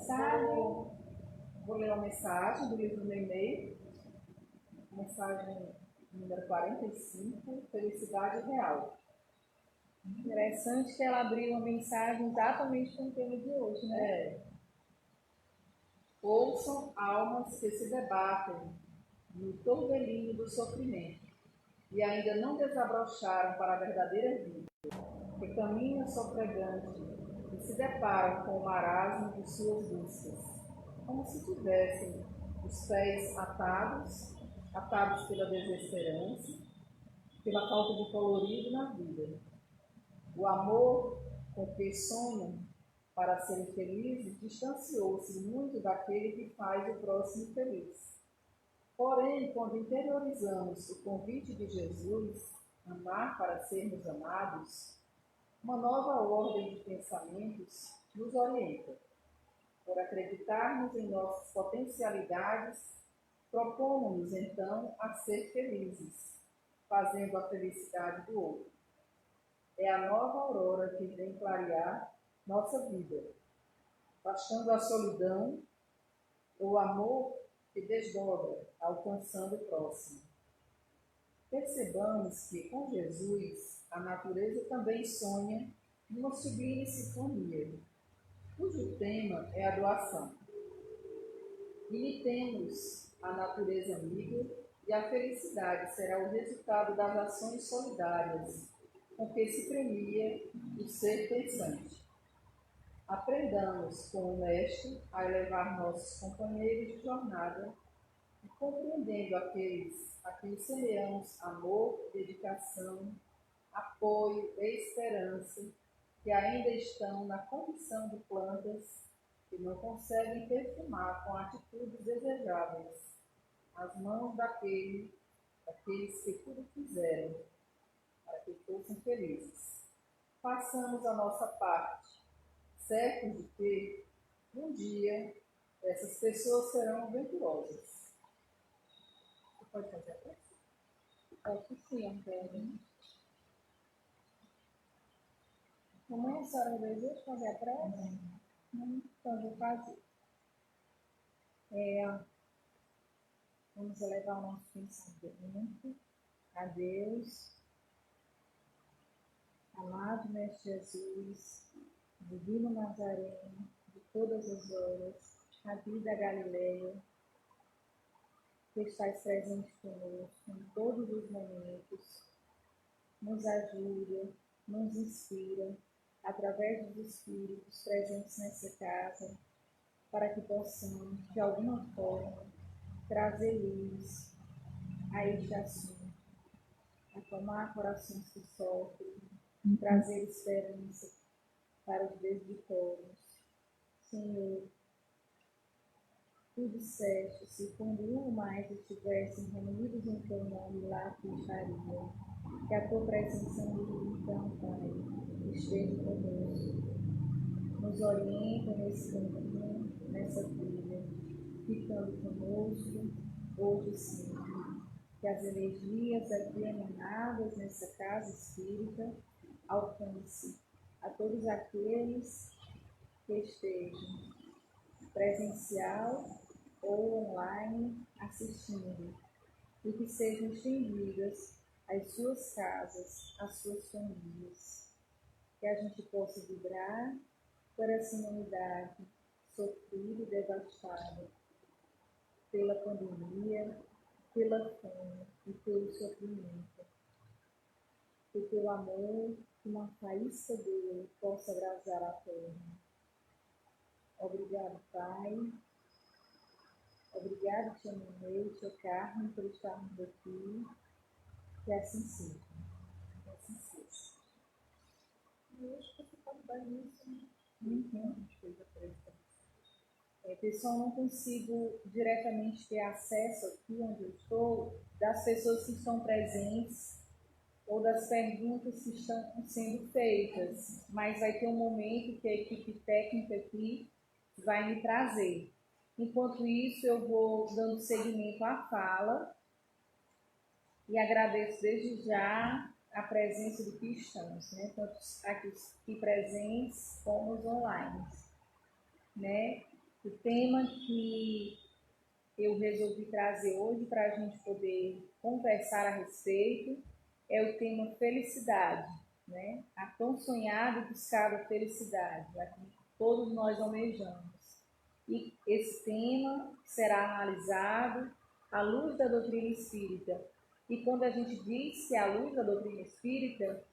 mensagem. Vou ler uma mensagem do livro Nenê, mensagem número 45, Felicidade Real. Interessante que ela abriu uma mensagem exatamente com o tema de hoje, né? Ouçam almas que se debatem no torvelinho do sofrimento e ainda não desabrocharam para a verdadeira vida, que caminham sofregante e se deparam com o marasmo de suas buscas, como se tivessem os pés atados pela desesperança, pela falta de colorido na vida. O amor com que sonham para serem felizes distanciou-se muito daquele que faz o próximo feliz. Porém, quando interiorizamos o convite de Jesus, amar para sermos amados, uma nova ordem de pensamentos nos orienta. Por acreditarmos em nossas potencialidades, propomos-nos então a ser felizes, fazendo a felicidade do outro. É a nova aurora que vem clarear nossa vida, afastando a solidão, o amor que desdobra, alcançando o próximo. Percebamos que, com Jesus, a natureza também sonha numa sublime sinfonia, cujo tema é a doação. Imitemos a natureza amiga e a felicidade será o resultado das ações solidárias com que se premia o ser pensante. Aprendamos com o Mestre a elevar nossos companheiros de jornada e compreendendo aqueles a quem semeamos amor, dedicação, apoio e esperança, que ainda estão na condição de plantas que não conseguem perfumar com atitudes desejáveis as mãos daqueles que tudo fizeram para que fossem felizes. Façamos a nossa parte, certos de que, um dia, essas pessoas serão venturosas. Você pode fazer a prece? Pode sim, Antônio. Mamãe, a senhora deseja fazer a prece? Então, vou fazer. Vamos elevar o nosso pensamento a Deus, amado Mestre Jesus, Divino Nazareno, de todas as horas, Rabi da Galileia, que estás presente conosco em todos os momentos, nos ajuda, nos inspira, através dos Espíritos presentes nessa casa, para que possamos, de alguma forma, trazer luz a este assunto, acalmar corações que sofrem, trazer esperança para os desvitórios. Senhor, tu disseste, se quando um ou mais estivessem reunidos em teu nome, lá tu estarias. Que a tua presença nos então, Pai, esteja conosco. Nos orienta nesse caminho, nessa vida, ficando conosco, hoje e sempre. Que as energias aqui emanadas nessa casa espírita alcance a todos aqueles que estejam presencial ou online assistindo, e que sejam estendidas às suas casas, às suas famílias. Que a gente possa vibrar por essa humanidade sofrida e devastada pela pandemia, pela fome e pelo sofrimento. Que o teu amor, uma faísca dele, possa abrasar a terra. Obrigado, Pai. Obrigado, Tia Nenê, Tia Carmen, por estarmos aqui. Que assim seja. Que assim seja. Eu acho que você pode dar isso, né? Pessoal, não consigo diretamente ter acesso aqui onde eu estou das pessoas que estão presentes ou das perguntas que estão sendo feitas, mas vai ter um momento que a equipe técnica aqui vai me trazer. Enquanto isso, eu vou dando seguimento à fala e agradeço desde já a presença do que estamos, né? Tanto aqui presentes como os online, né? O tema que eu resolvi trazer hoje para a gente poder conversar a respeito é o tema felicidade, né? A tão sonhada e buscada felicidade, a que todos nós almejamos. E esse tema será analisado à luz da doutrina espírita. E quando a gente diz que é à luz da doutrina espírita,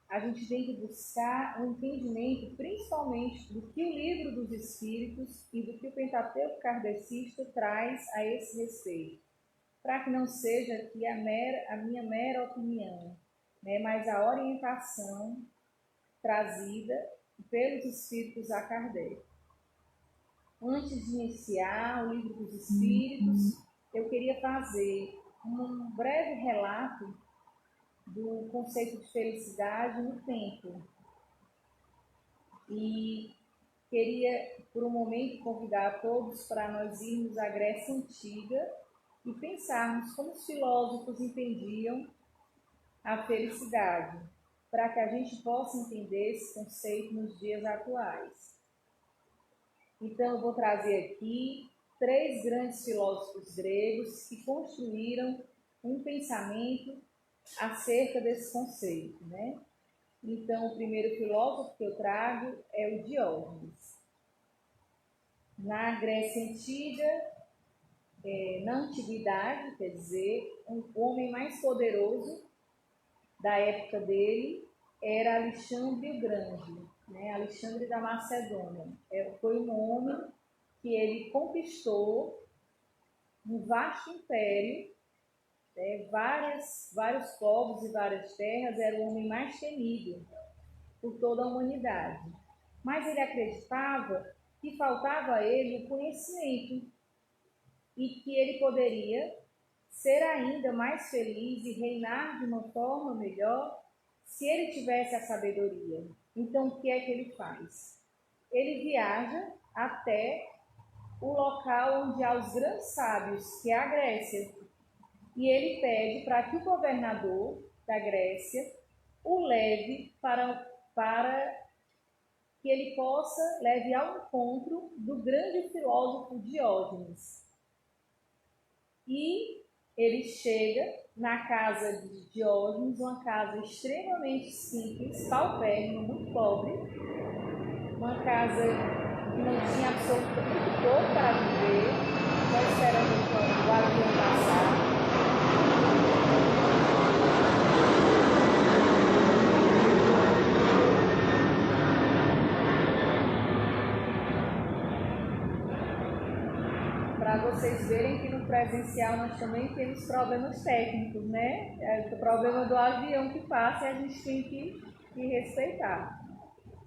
a gente tem que buscar um entendimento, principalmente, do que o livro dos Espíritos e do que o Pentateuco kardecista traz a esse respeito, para que não seja aqui a minha mera opinião, né, mas a orientação trazida pelos Espíritos a Kardec. Antes de iniciar o livro dos Espíritos, eu queria fazer um breve relato do conceito de felicidade no tempo. E queria, por um momento, convidar a todos para nós irmos à Grécia Antiga e pensarmos como os filósofos entendiam a felicidade, para que a gente possa entender esse conceito nos dias atuais. Então, eu vou trazer aqui 3 grandes filósofos gregos que construíram um pensamento acerca desse conceito, né? Então, o primeiro filósofo que eu trago é o Diógenes. Na Grécia Antiga, na Antiguidade, quer dizer, o homem mais poderoso da época dele era Alexandre o Grande, né? Alexandre da Macedônia. Foi um homem que ele conquistou um vasto império, vários povos e várias terras, era o homem mais temido por toda a humanidade. Mas ele acreditava que faltava a ele o conhecimento e que ele poderia ser ainda mais feliz e reinar de uma forma melhor se ele tivesse a sabedoria. Então, o que é que ele faz? Ele viaja até o local onde há os grandes sábios, que é a Grécia, e ele pede para que o governador da Grécia o leve para que ele leve ao encontro do grande filósofo Diógenes. E ele chega na casa de Diógenes, uma casa extremamente simples, paupérrima, muito pobre, uma casa que não tinha absolutamente pouco para viver, só esperando o avião passar. Para vocês verem que no presencial nós também temos problemas técnicos, né? É o problema do avião que passa e a gente tem que respeitar.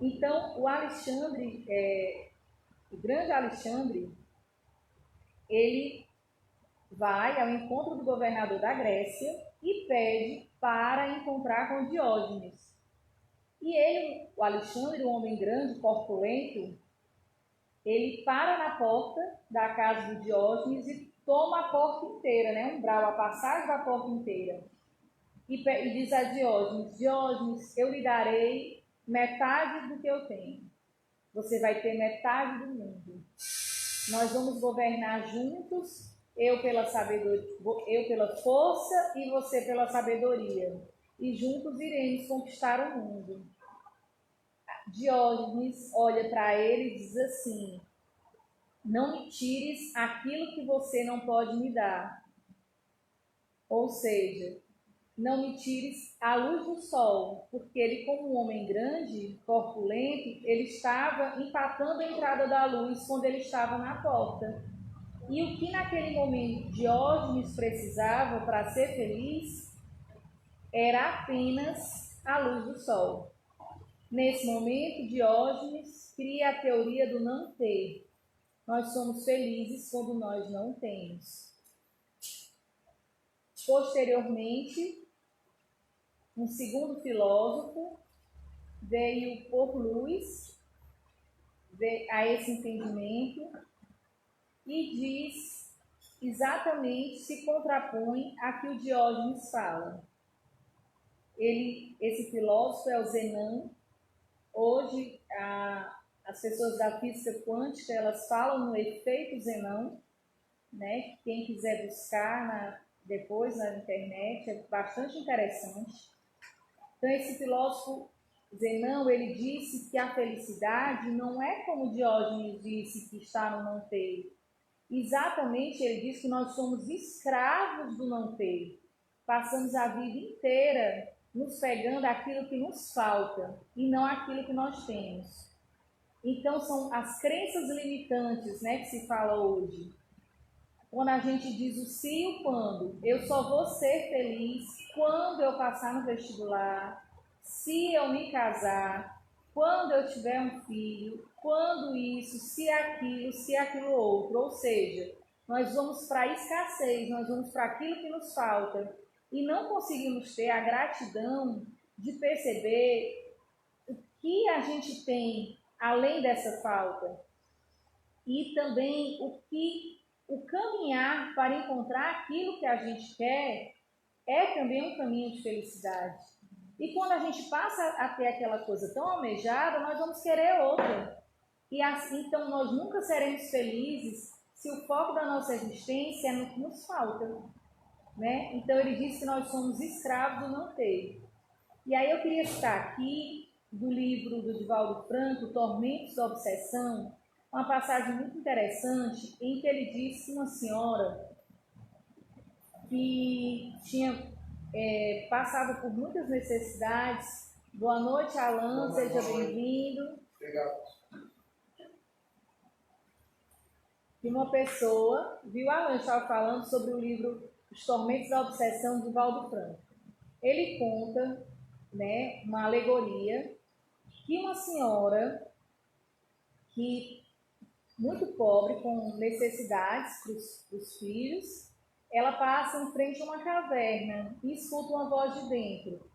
Então, o Alexandre, o grande Alexandre, ele vai ao encontro do governador da Grécia e pede para encontrar com Diógenes. E ele, o Alexandre, um homem grande, corpulento, ele para na porta da casa do Diógenes e toma a porta inteira, né? Um umbral, a passagem da porta inteira. E diz a Diógenes: Diógenes, eu lhe darei metade do que eu tenho. Você vai ter metade do mundo. Nós vamos governar juntos, eu pela sabedoria, eu pela força e você pela sabedoria. E juntos iremos conquistar o mundo. Diógenes olha para ele e diz assim: não me tires aquilo que você não pode me dar. Ou seja, não me tires a luz do sol, porque ele, como um homem grande, corpulento, ele estava empatando a entrada da luz quando ele estava na porta. E o que naquele momento Diógenes precisava para ser feliz era apenas a luz do sol. Nesse momento, Diógenes cria a teoria do não ter. Nós somos felizes quando nós não temos. Posteriormente, um segundo filósofo veio por luz a esse entendimento e diz exatamente, se contrapõe a que o Diógenes fala. Esse filósofo é o Zenon. Hoje, as pessoas da física quântica, elas falam no efeito Zenão, né? Quem quiser buscar depois na internet, é bastante interessante. Então, esse filósofo Zenão, ele disse que a felicidade não é como Diógenes disse, que está no não ter. Exatamente, ele diz que nós somos escravos do não ter. Passamos a vida inteira nos pegando aquilo que nos falta e não aquilo que nós temos. Então, são as crenças limitantes, né, que se fala hoje. Quando a gente diz o se e o quando. Eu só vou ser feliz quando eu passar no vestibular, se eu me casar, quando eu tiver um filho, quando isso, se aquilo outro. Ou seja, nós vamos para a escassez, nós vamos para aquilo que nos falta. E não conseguimos ter a gratidão de perceber o que a gente tem além dessa falta. E também o caminhar para encontrar aquilo que a gente quer é também um caminho de felicidade. E quando a gente passa a ter aquela coisa tão almejada, nós vamos querer outra. E assim, então, nós nunca seremos felizes se o foco da nossa existência é no que nos falta, né? Então, ele diz que nós somos escravos do não ter. E aí eu queria citar aqui, do livro do Divaldo Franco, Tormentos da Obsessão, uma passagem muito interessante em que ele diz que uma senhora que tinha passado por muitas necessidades. Boa noite, Alan, seja bem-vindo. Obrigado. Que uma pessoa viu Alan estava falando sobre o livro Os Tormentos da Obsessão, de Divaldo Franco. Ele conta, né, uma alegoria que uma senhora que muito pobre, com necessidades para os filhos, ela passa em frente a uma caverna e escuta uma voz de dentro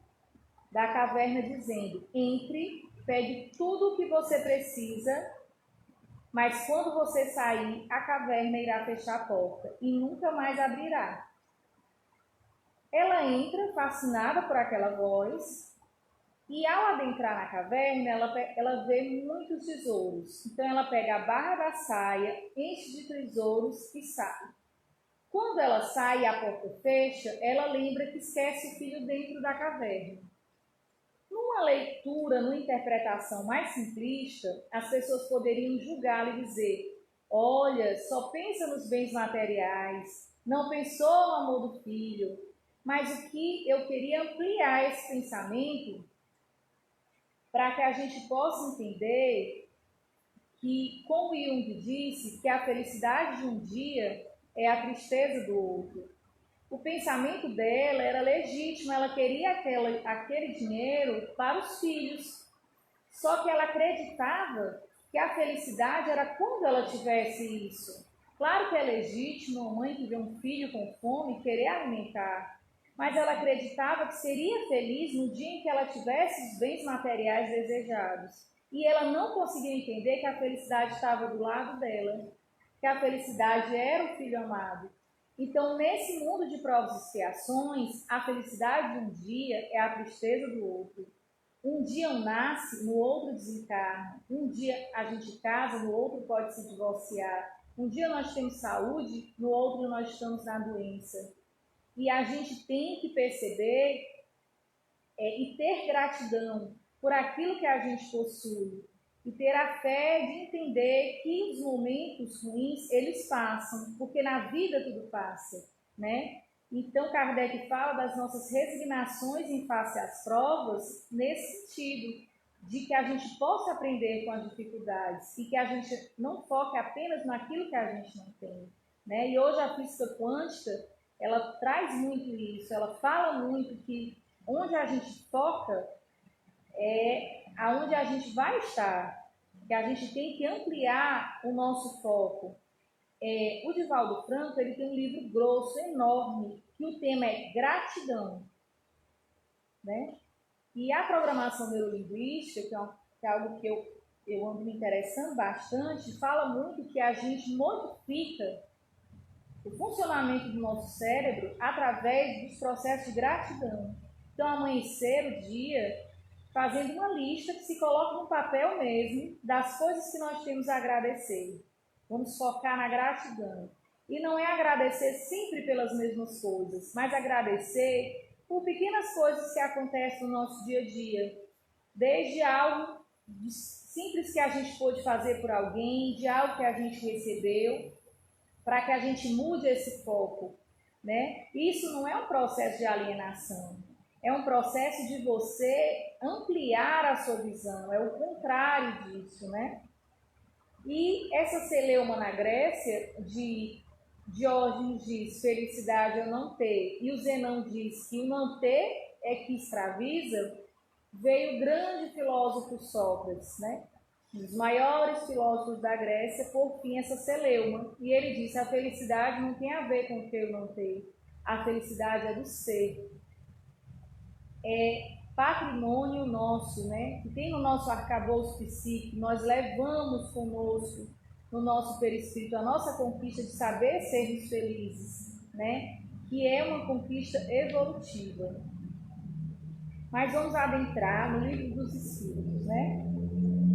da caverna dizendo: entre, pegue tudo o que você precisa, mas quando você sair, a caverna irá fechar a porta e nunca mais abrirá. Ela entra, fascinada por aquela voz, e ao adentrar na caverna, ela vê muitos tesouros. Então ela pega a barra da saia, enche de tesouros e sai. Quando ela sai e a porta fecha, ela lembra que esquece o filho dentro da caverna. Numa leitura, numa interpretação mais simplista, as pessoas poderiam julgá-la e dizer: olha, só pensa nos bens materiais, não pensou no amor do filho. Mas o que eu queria ampliar esse pensamento para que a gente possa entender que, como Jung disse, que a felicidade de um dia é a tristeza do outro. O pensamento dela era legítimo, ela queria aquele dinheiro para os filhos. Só que ela acreditava que a felicidade era quando ela tivesse isso. Claro que é legítimo uma mãe que vê um filho com fome querer alimentar, mas ela acreditava que seria feliz no dia em que ela tivesse os bens materiais desejados. E ela não conseguia entender que a felicidade estava do lado dela, que a felicidade era o filho amado. Então, nesse mundo de provas e expiações, a felicidade de um dia é a tristeza do outro. Um dia um nasce, no outro desencarna. Um dia a gente casa, no outro pode se divorciar. Um dia nós temos saúde, no outro nós estamos na doença. E a gente tem que perceber e ter gratidão por aquilo que a gente possui. E ter a fé de entender que os momentos ruins, eles passam, porque na vida tudo passa, né? Então, Kardec fala das nossas resignações em face às provas, nesse sentido, de que a gente possa aprender com as dificuldades e que a gente não foque apenas naquilo que a gente não tem, né? E hoje a física quântica, ela traz muito isso, ela fala muito que onde a gente foca é aonde a gente vai estar, que a gente tem que ampliar o nosso foco. O Divaldo Franco, ele tem um livro grosso, enorme, que o tema é gratidão, né? E a programação neurolinguística, que é algo que eu ando me interessando bastante, fala muito que a gente modifica o funcionamento do nosso cérebro através dos processos de gratidão. Então, amanhecer o dia fazendo uma lista que se coloca no papel mesmo das coisas que nós temos a agradecer. Vamos focar na gratidão. E não é agradecer sempre pelas mesmas coisas, mas agradecer por pequenas coisas que acontecem no nosso dia a dia. Desde algo simples que a gente pôde fazer por alguém, de algo que a gente recebeu, para que a gente mude esse foco, né? Isso não é um processo de alienação, é um processo de você ampliar a sua visão, é o contrário disso, né? E essa celeuma na Grécia, de Diógenes diz, felicidade é o não ter, e o Zenão diz que o não ter é que escraviza, veio o grande filósofo Sócrates, né? Um dos maiores filósofos da Grécia, por fim, essa celeuma. E ele disse, a felicidade não tem a ver com o ter ou não ter, a felicidade é do ser. É patrimônio nosso, né? Que tem no nosso arcabouço psíquico, nós levamos conosco no nosso perispírito a nossa conquista de saber sermos felizes, né? Que é uma conquista evolutiva. Mas vamos adentrar no Livro dos Espíritos, né?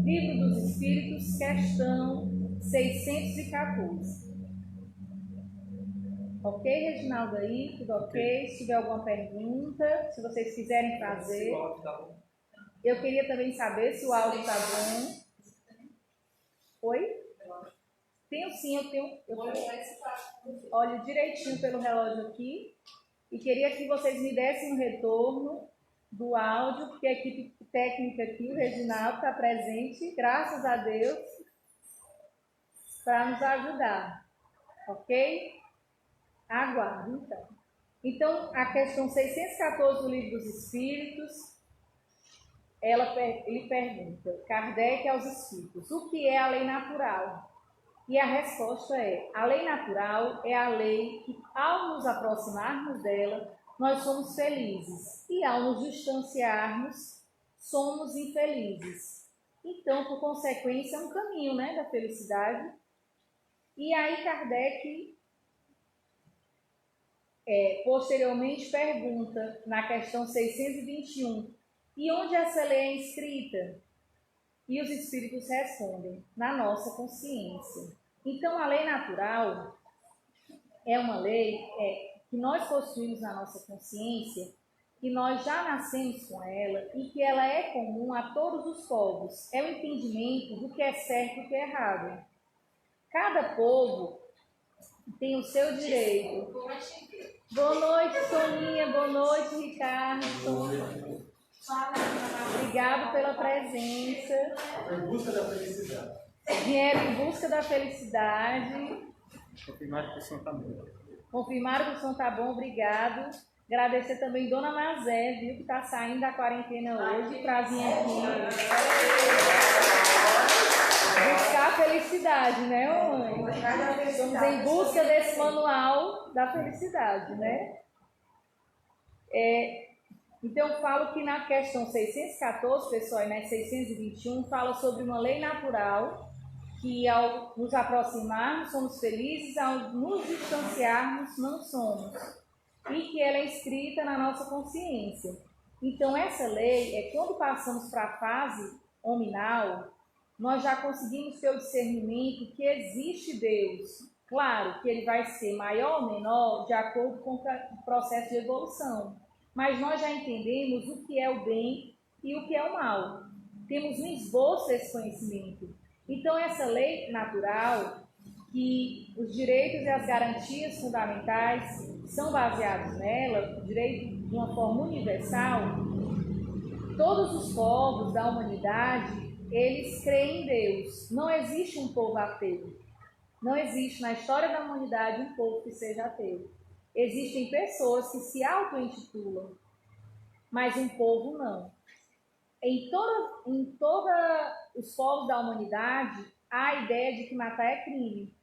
Livro dos Espíritos, questão 614. Ok, Reginaldo aí? Tudo ok? Se tiver alguma pergunta, se vocês quiserem fazer. Eu queria também saber se o áudio está bom. Oi? Tenho sim, eu tenho. Olho direitinho pelo relógio aqui e queria que vocês me dessem um retorno do áudio, porque a equipe técnica aqui, o Reginaldo, está presente, graças a Deus, para nos ajudar. Ok? Aguardo, então. Então, a questão 614 do Livro dos Espíritos, ele pergunta, Kardec aos Espíritos, o que é a lei natural? E a resposta é, a lei natural é a lei que, ao nos aproximarmos dela, nós somos felizes, e ao nos distanciarmos, somos infelizes. Então, por consequência, é um caminho, né, da felicidade. E aí Kardec, posteriormente, pergunta, na questão 621, e onde essa lei é inscrita? E os espíritos respondem, na nossa consciência. Então, a lei natural é uma lei que nós possuímos na nossa consciência, que nós já nascemos com ela e que ela é comum a todos os povos. É o entendimento do que é certo e do que é errado. Cada povo tem o seu direito. Boa noite, Soninha. Boa noite, Ricardo. Obrigado pela presença. Em busca da felicidade. Vieram em busca da felicidade. Confirmaram que o som está bom. Confirmaram que o som está bom, obrigado. Agradecer também Dona Mazé, viu, que está saindo da quarentena hoje, para vir aqui. Buscar a felicidade, né, mãe? Estamos em busca desse manual da felicidade, né? Então, eu falo que na questão 614, pessoal, e na 621, fala sobre uma lei natural que ao nos aproximarmos somos felizes, ao nos distanciarmos não somos, e que ela é escrita na nossa consciência. Então, essa lei é quando passamos para a fase hominal, nós já conseguimos ter o discernimento que existe Deus. Claro que ele vai ser maior ou menor de acordo com o processo de evolução, mas nós já entendemos o que é o bem e o que é o mal. Temos um esboço desse conhecimento. Então, essa lei natural, que os direitos e as garantias fundamentais são baseados nela, o direito de uma forma universal, todos os povos da humanidade, eles creem em Deus. Não existe um povo ateu. Não existe na história da humanidade um povo que seja ateu. Existem pessoas que se auto-intitulam, mas um povo não. Em todos os povos da humanidade, há a ideia de que matar é crime,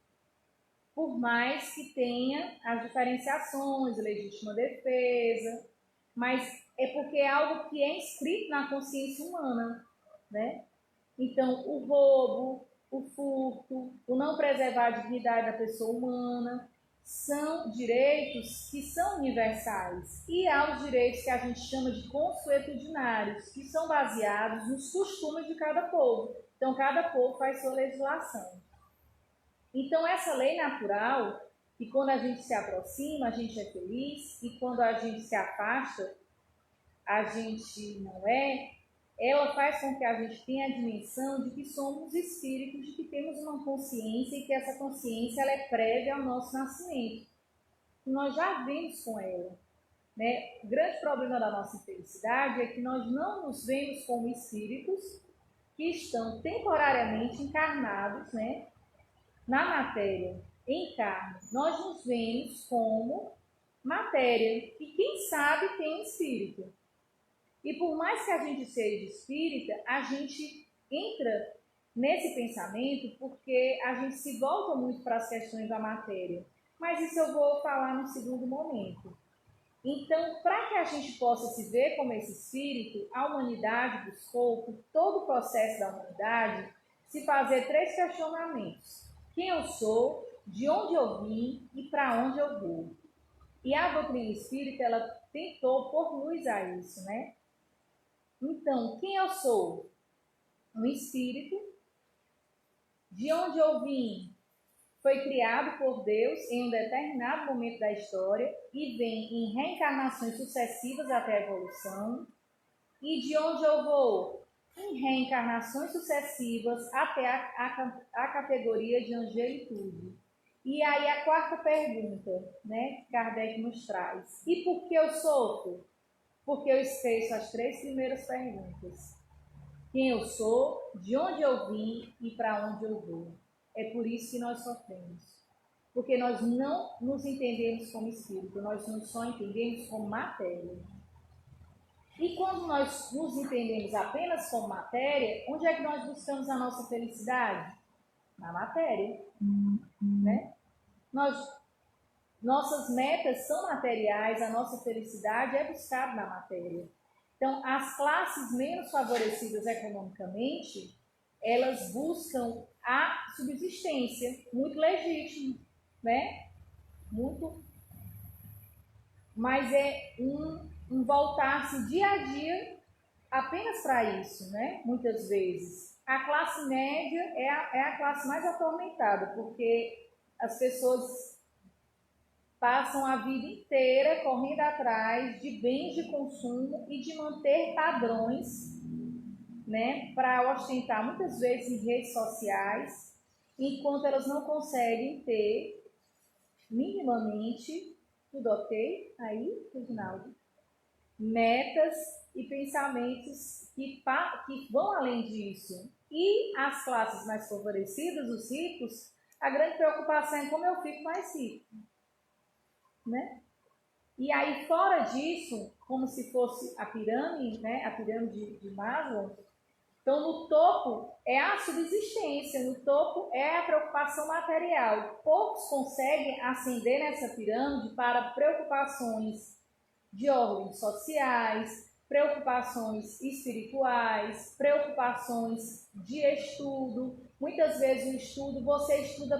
por mais que tenha as diferenciações, legítima defesa, mas é porque é algo que é inscrito na consciência humana, né? Então, o roubo, o furto, o não preservar a dignidade da pessoa humana, são direitos que são universais, e há os direitos que a gente chama de consuetudinários, que são baseados nos costumes de cada povo. Então, cada povo faz sua legislação. Então, essa lei natural, que quando a gente se aproxima, a gente é feliz, e quando a gente se afasta, a gente não é, ela faz com que a gente tenha a dimensão de que somos espíritos, de que temos uma consciência e que essa consciência ela é prévia ao nosso nascimento. E nós já vimos com ela. Né? O grande problema da nossa infelicidade é que nós não nos vemos como espíritos que estão temporariamente encarnados, né, na matéria, em carne. Nós nos vemos como matéria, e quem sabe tem um espírito. E por mais que a gente seja espírita, a gente entra nesse pensamento porque a gente se volta muito para as questões da matéria. Mas isso eu vou falar no segundo momento. Então, para que a gente possa se ver como esse espírito, a humanidade buscou, por todo o processo da humanidade, se fazer 3 questionamentos. Quem eu sou, de onde eu vim e para onde eu vou. E a doutrina espírita, ela tentou pôr luz a isso, né? Então, quem eu sou? Um espírito. De onde eu vim? Foi criado por Deus em um determinado momento da história e vem em reencarnações sucessivas até a evolução. E de onde eu vou? Em reencarnações sucessivas até a categoria de angelitude. E aí a quarta pergunta, né, que Kardec nos traz. E por que eu sofro? Porque eu esqueço as 3 primeiras perguntas. Quem eu sou, de onde eu vim e para onde eu vou. É por isso que nós sofremos. Porque nós não nos entendemos como espírito, nós nos só entendemos como matéria. E quando nós nos entendemos apenas como matéria, onde é que nós buscamos a nossa felicidade? Na matéria. Né? Nossas metas são materiais, a nossa felicidade é buscada na matéria. Então, as classes menos favorecidas economicamente, elas buscam a subsistência, muito legítimo, né? Muito, mas é um voltar-se dia a dia apenas para isso, né? Muitas vezes. A classe média é a classe mais atormentada, porque as pessoas passam a vida inteira correndo atrás de bens de consumo e de manter padrões, né, para ostentar muitas vezes em redes sociais, enquanto elas não conseguem ter minimamente, tudo ok? Aí, Reginaldo? Metas e pensamentos que vão além disso. E as classes mais favorecidas, os ricos, a grande preocupação é como eu fico mais rico. Né? E aí, fora disso, como se fosse a pirâmide, né? A pirâmide de Maslow, então no topo é a subsistência, no topo é a preocupação material. Poucos conseguem ascender nessa pirâmide para preocupações de ordens sociais, preocupações espirituais, preocupações de estudo. Muitas vezes o estudo, você estuda,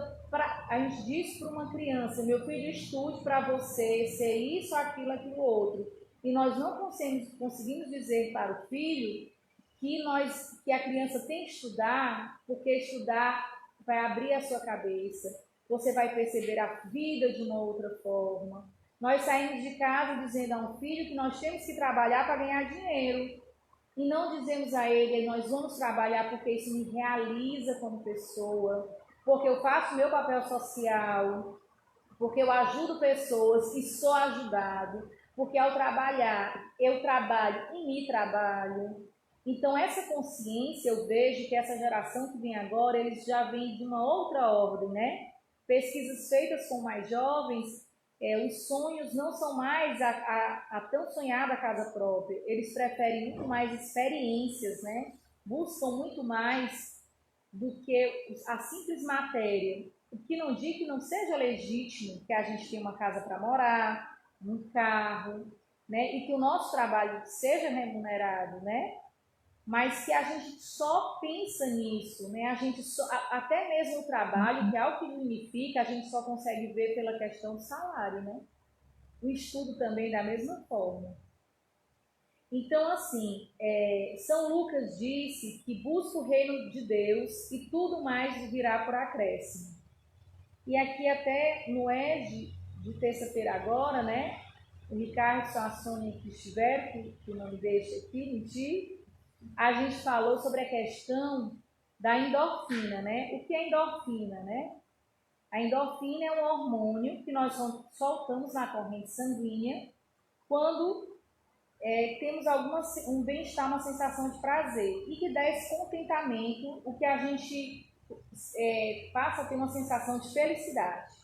a gente diz para uma criança, meu filho, estude para você ser isso, aquilo, outro. E nós não conseguimos dizer para o filho que a criança tem que estudar, porque estudar vai abrir a sua cabeça, você vai perceber a vida de uma outra forma. Nós saímos de casa dizendo a um filho que nós temos que trabalhar para ganhar dinheiro. E não dizemos a ele, nós vamos trabalhar porque isso me realiza como pessoa, porque eu faço meu papel social, porque eu ajudo pessoas e sou ajudado, porque ao trabalhar, eu trabalho e me trabalho. Então, essa consciência, eu vejo que essa geração que vem agora, eles já vêm de uma outra ordem, né? Pesquisas feitas com mais jovens, os sonhos não são mais a tão sonhada casa própria. Eles preferem muito mais experiências, né? Buscam muito mais do que a simples matéria. O que não diz que não seja legítimo que a gente tenha uma casa para morar, um carro, né? E que o nosso trabalho seja remunerado, né? mas que a gente só pensa nisso, né? A gente até mesmo o trabalho, que é algo que unifica, a gente só consegue ver pela questão do salário, né? O estudo também da mesma forma. Então, assim, São Lucas disse que busca o reino de Deus e tudo mais virá por acréscimo. E aqui até no ED de terça-feira agora, né? O Ricardo e a Sônia que estiveram, que não me deixa aqui mentir, a gente falou sobre a questão da endorfina, né? O que é endorfina, né? A endorfina é um hormônio que nós soltamos na corrente sanguínea quando temos um bem-estar, uma sensação de prazer, e que dá esse contentamento, o que a gente passa a ter uma sensação de felicidade.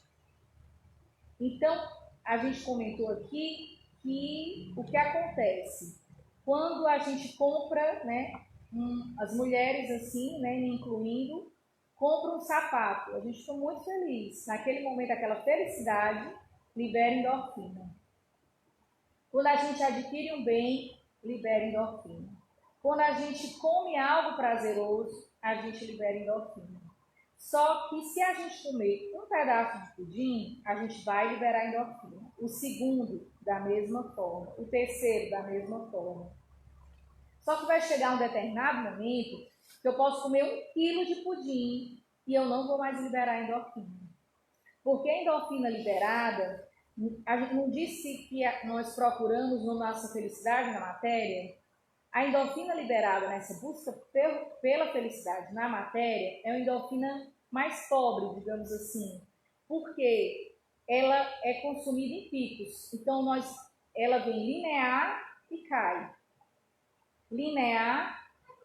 Então, a gente comentou aqui que o que acontece quando a gente compra, né, as mulheres assim, né, me incluindo, compra um sapato, a gente fica muito feliz. Naquele momento, aquela felicidade libera endorfina. Quando a gente adquire um bem, libera endorfina. Quando a gente come algo prazeroso, a gente libera endorfina. Só que se a gente comer um pedaço de pudim, a gente vai liberar endorfina. O segundo, da mesma forma. O terceiro, da mesma forma. Só que vai chegar um determinado momento que eu posso comer 1 quilo de pudim e eu não vou mais liberar endorfina. Porque a endorfina liberada, a gente não disse que nós procuramos na nossa felicidade na matéria? A endorfina liberada nessa busca pela felicidade na matéria é uma endorfina mais pobre, digamos assim, porque ela é consumida em picos. Então, ela vem linear e cai. Linear,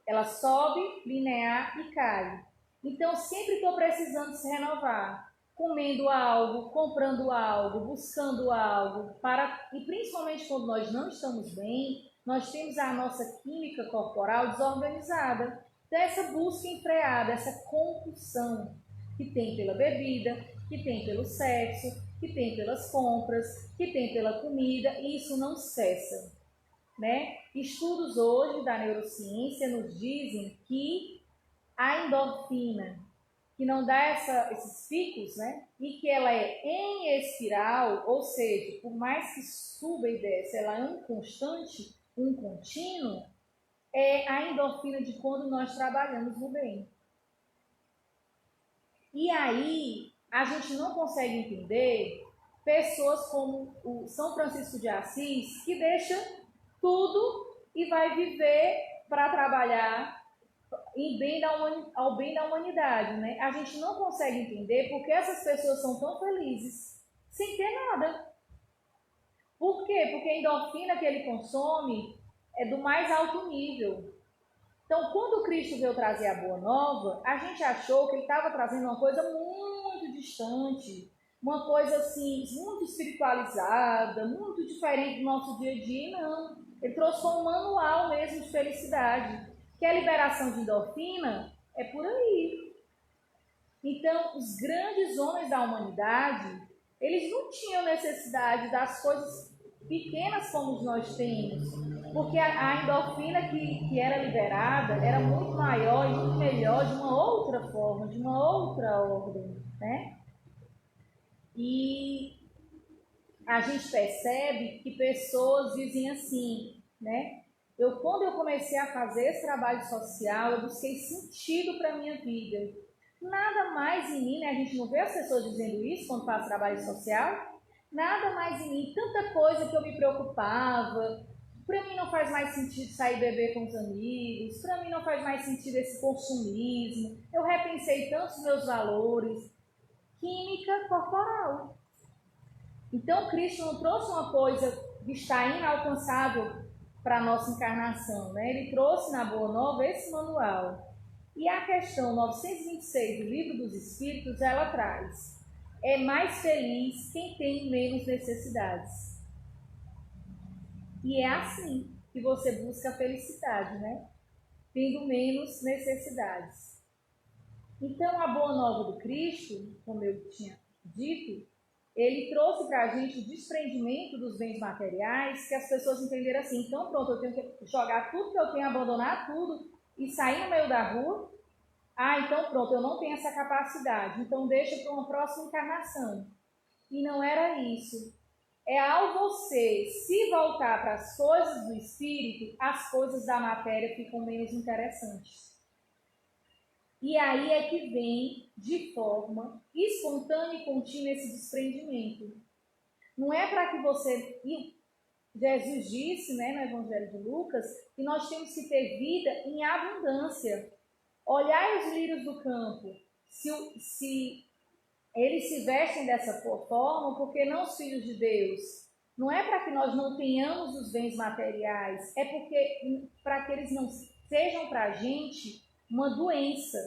ela sobe, linear e cai. Então, sempre estou precisando se renovar, comendo algo, comprando algo, buscando algo, e principalmente quando nós não estamos bem, nós temos a nossa química corporal desorganizada. Então, essa busca enfreada, essa compulsão que tem pela bebida, que tem pelo sexo, que tem pelas compras, que tem pela comida, e isso não cessa, né? Estudos hoje da neurociência nos dizem que a endorfina, que não dá esses picos, né? E que ela é em espiral, ou seja, por mais que suba e desce, ela é um constante, um contínuo, é a endorfina de quando nós trabalhamos no bem. E aí, a gente não consegue entender pessoas como o São Francisco de Assis, que deixa tudo e vai viver para trabalhar ao bem da humanidade, né? A gente não consegue entender porque essas pessoas são tão felizes sem ter nada. Por quê? Porque a endorfina que ele consome é do mais alto nível. Então, quando Cristo veio trazer a Boa Nova, a gente achou que ele estava trazendo uma coisa muito distante, uma coisa assim, muito espiritualizada, muito diferente do nosso dia a dia. Não. Ele trouxe um manual mesmo de felicidade, que a liberação de endorfina é por aí. Então, os grandes homens da humanidade, eles não tinham necessidade das coisas pequenas como nós temos, porque a endorfina que era liberada era muito maior e muito melhor de uma outra forma, de uma outra ordem, né? E a gente percebe que pessoas dizem assim, né? Quando eu comecei a fazer esse trabalho social, eu busquei sentido para a minha vida. Nada mais em mim, né? A gente não vê as pessoas dizendo isso quando faz trabalho social. Nada mais em mim, tanta coisa que eu me preocupava. Para mim não faz mais sentido sair beber com os amigos. Para mim não faz mais sentido esse consumismo. Eu repensei tantos meus valores. Química corporal. Então, Cristo não trouxe uma coisa que está inalcançável para a nossa encarnação, né? Ele trouxe na Boa Nova esse manual. E a questão 926 do Livro dos Espíritos, ela traz: é mais feliz quem tem menos necessidades. E é assim que você busca a felicidade, né? Tendo menos necessidades. Então, a Boa Nova do Cristo, como eu tinha dito, ele trouxe para a gente o desprendimento dos bens materiais, que as pessoas entenderam assim, então pronto, eu tenho que jogar tudo que eu tenho, abandonar tudo e sair no meio da rua. Ah, então pronto, eu não tenho essa capacidade, então deixa para uma próxima encarnação. E não era isso. É ao você se voltar para as coisas do espírito, as coisas da matéria ficam menos interessantes. E aí é que vem de forma espontânea e contínua esse desprendimento. Não é para que você... E Jesus disse, né, no Evangelho de Lucas, que nós temos que ter vida em abundância. Olhai os lírios do campo. Se eles se vestem dessa forma, porque não os filhos de Deus? Não é para que nós não tenhamos os bens materiais, é porque para que eles não sejam para a gente uma doença,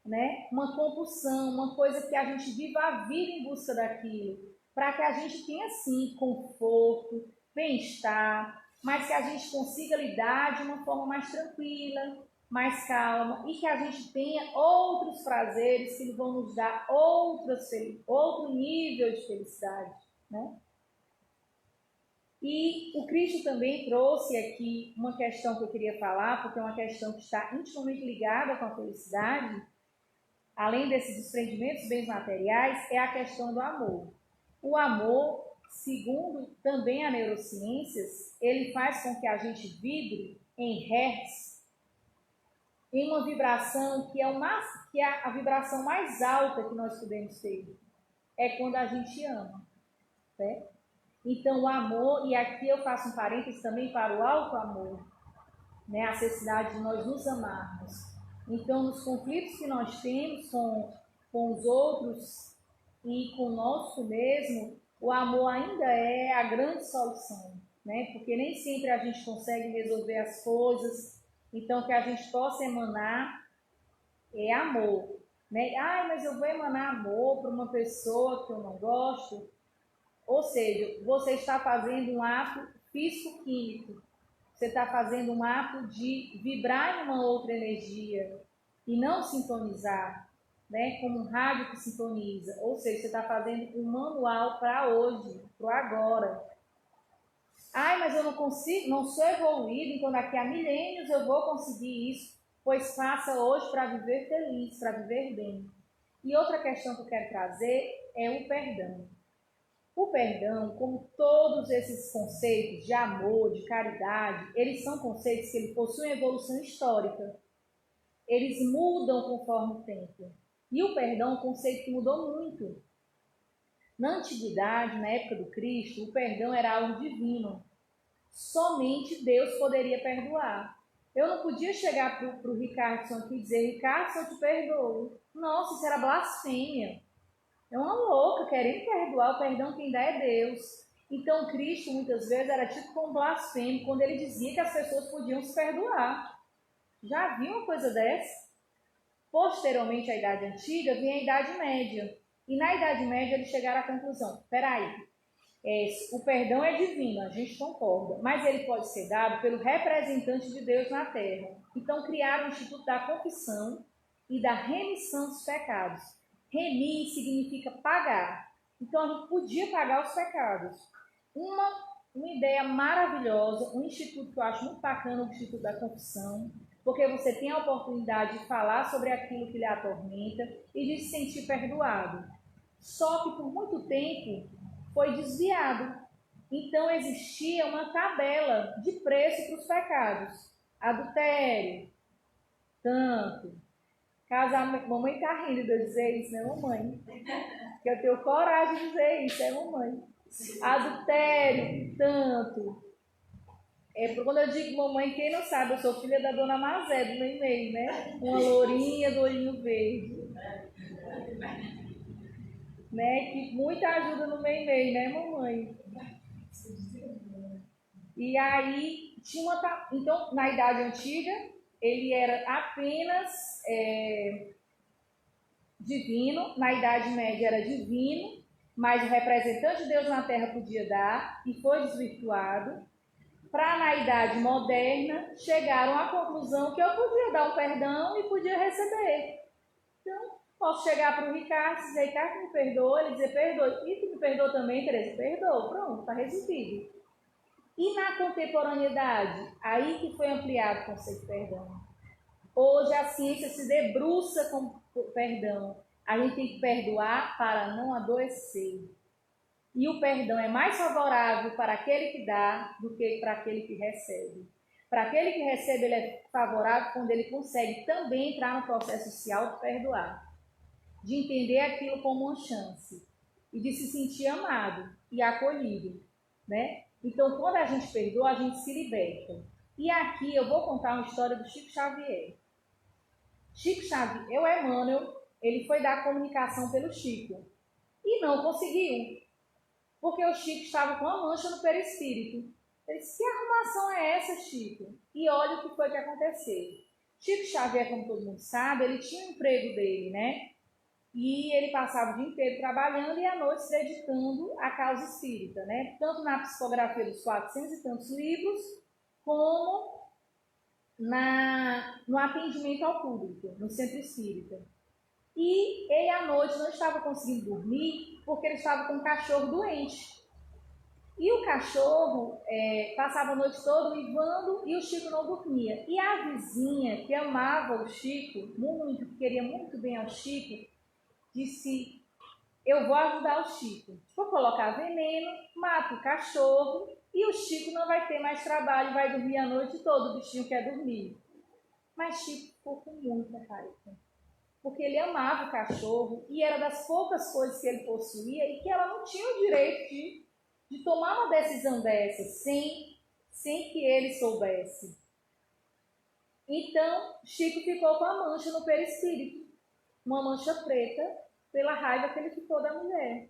né? Uma compulsão, uma coisa que a gente viva a vida em busca daquilo, para que a gente tenha, sim, conforto, bem-estar, mas que a gente consiga lidar de uma forma mais tranquila, mais calma, e que a gente tenha outros prazeres que vão nos dar outro nível de felicidade, né? E o Cristo também trouxe aqui uma questão que eu queria falar, porque é uma questão que está intimamente ligada com a felicidade, além desses desprendimentos bens materiais, é a questão do amor. O amor, segundo também a neurociências, ele faz com que a gente vibre em hertz, em uma vibração que é a vibração mais alta que nós podemos ter. É quando a gente ama, né? Então o amor, e aqui eu faço um parênteses também para o alto amor, né? A necessidade de nós nos amarmos. Então nos conflitos que nós temos com os outros e conosco mesmo, o amor ainda é a grande solução, né? Porque nem sempre a gente consegue resolver as coisas, então que a gente possa emanar é amor, né? Ah, mas eu vou emanar amor para uma pessoa que eu não gosto. Ou seja, você está fazendo um ato físico-químico. Você está fazendo um ato de vibrar em uma outra energia e não sintonizar, né? Como um rádio que sintoniza. Ou seja, você está fazendo um manual para hoje, para o agora. Ai, mas eu não consigo, não sou evoluído, então daqui a milênios eu vou conseguir isso. Pois faça hoje para viver feliz, para viver bem. E outra questão que eu quero trazer é o perdão. O perdão, como todos esses conceitos de amor, de caridade, eles são conceitos que eles possuem evolução histórica. Eles mudam conforme o tempo. E o perdão é um conceito que mudou muito. Na antiguidade, na época do Cristo, o perdão era algo divino. Somente Deus poderia perdoar. Eu não podia chegar para o Ricardo aqui e dizer, Ricardo, eu te perdoo. Nossa, isso era blasfêmia. É uma louca, querendo perdoar, o perdão quem dá é Deus. Então Cristo muitas vezes era tipo como blasfêmio, quando ele dizia que as pessoas podiam se perdoar. Já viu uma coisa dessa? Posteriormente à Idade Antiga, vinha a Idade Média. E na Idade Média eles chegaram à conclusão, peraí, o perdão é divino, a gente concorda, mas ele pode ser dado pelo representante de Deus na Terra. Então criaram o Instituto da Confissão e da Remissão dos Pecados. Remir significa pagar. Então a gente podia pagar os pecados. Uma ideia maravilhosa, um instituto que eu acho muito bacana, o Instituto da Confissão, porque você tem a oportunidade de falar sobre aquilo que lhe atormenta e de se sentir perdoado. Só que por muito tempo foi desviado. Então existia uma tabela de preço para os pecados. Adultério, tanto. Casamento, mamãe está rindo de eu dizer isso, né, mamãe? Que eu tenho coragem de dizer isso, é mamãe. Adultério, tanto. Quando eu digo mamãe, quem não sabe, eu sou filha da dona Mazé, do Meimei, né? Uma lourinha do olhinho verde. Né? Que muita ajuda no Meimei, né, mamãe? E aí, então, na Idade Antiga, ele era apenas divino, na Idade Média era divino, mas o representante de Deus na Terra podia dar e foi desvirtuado. Para na Idade Moderna, chegaram à conclusão que eu podia dar um perdão e podia receber. Então, posso chegar para o Ricardo e dizer, Ricardo, me perdoa, ele dizer, perdoe, e tu me perdoou também, Tereza? Perdoou, pronto, está resolvido. E na contemporaneidade, aí que foi ampliado o conceito de perdão. Hoje a ciência se debruça com o perdão. A gente tem que perdoar para não adoecer. E o perdão é mais favorável para aquele que dá do que para aquele que recebe. Para aquele que recebe, ele é favorável quando ele consegue também entrar no processo de se auto-perdoar, de entender aquilo como uma chance e de se sentir amado e acolhido, né? Então, quando a gente perdoa, a gente se liberta. E aqui eu vou contar uma história do Chico Xavier. Chico Xavier, o Emmanuel, ele foi dar comunicação pelo Chico e não conseguiu, porque o Chico estava com uma mancha no perispírito. Ele disse: que arrumação é essa, Chico? E olha o que foi que aconteceu. Chico Xavier, como todo mundo sabe, ele tinha o emprego dele, né? E ele passava o dia inteiro trabalhando e à noite se dedicando à causa espírita, né? Tanto na psicografia dos 400 e tantos livros, como no atendimento ao público, no centro espírita. E ele à noite não estava conseguindo dormir porque ele estava com um cachorro doente. E o cachorro passava a noite toda uivando e o Chico não dormia. E a vizinha, que amava o Chico muito, que queria muito bem ao Chico, disse: eu vou ajudar o Chico. Vou colocar veneno, mato o cachorro e o Chico não vai ter mais trabalho, vai dormir a noite toda, o bichinho quer dormir. Mas Chico ficou com muita raiva, porque ele amava o cachorro e era das poucas coisas que ele possuía e que ela não tinha o direito de tomar uma decisão dessa sem que ele soubesse. Então, Chico ficou com a mancha no perispírito, uma mancha preta, pela raiva que ele ficou da mulher.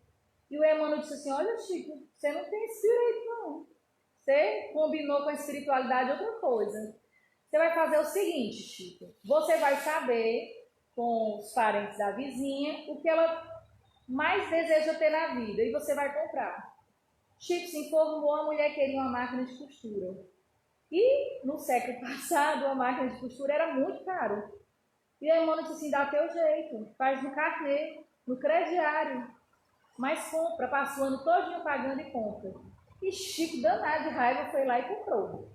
E o Emmanuel disse assim: olha, Chico, você não tem esse direito, não. Você combinou com a espiritualidade outra coisa. Você vai fazer o seguinte, Chico, você vai saber com os parentes da vizinha o que ela mais deseja ter na vida e você vai comprar. Chico se informou, a mulher queria uma máquina de costura. E no século passado, a máquina de costura era muito caro. E a irmã disse assim: dá teu jeito, faz no carnê, no crediário, mas compra, passa o ano todinho pagando e compra. E Chico, danado de raiva, foi lá e comprou.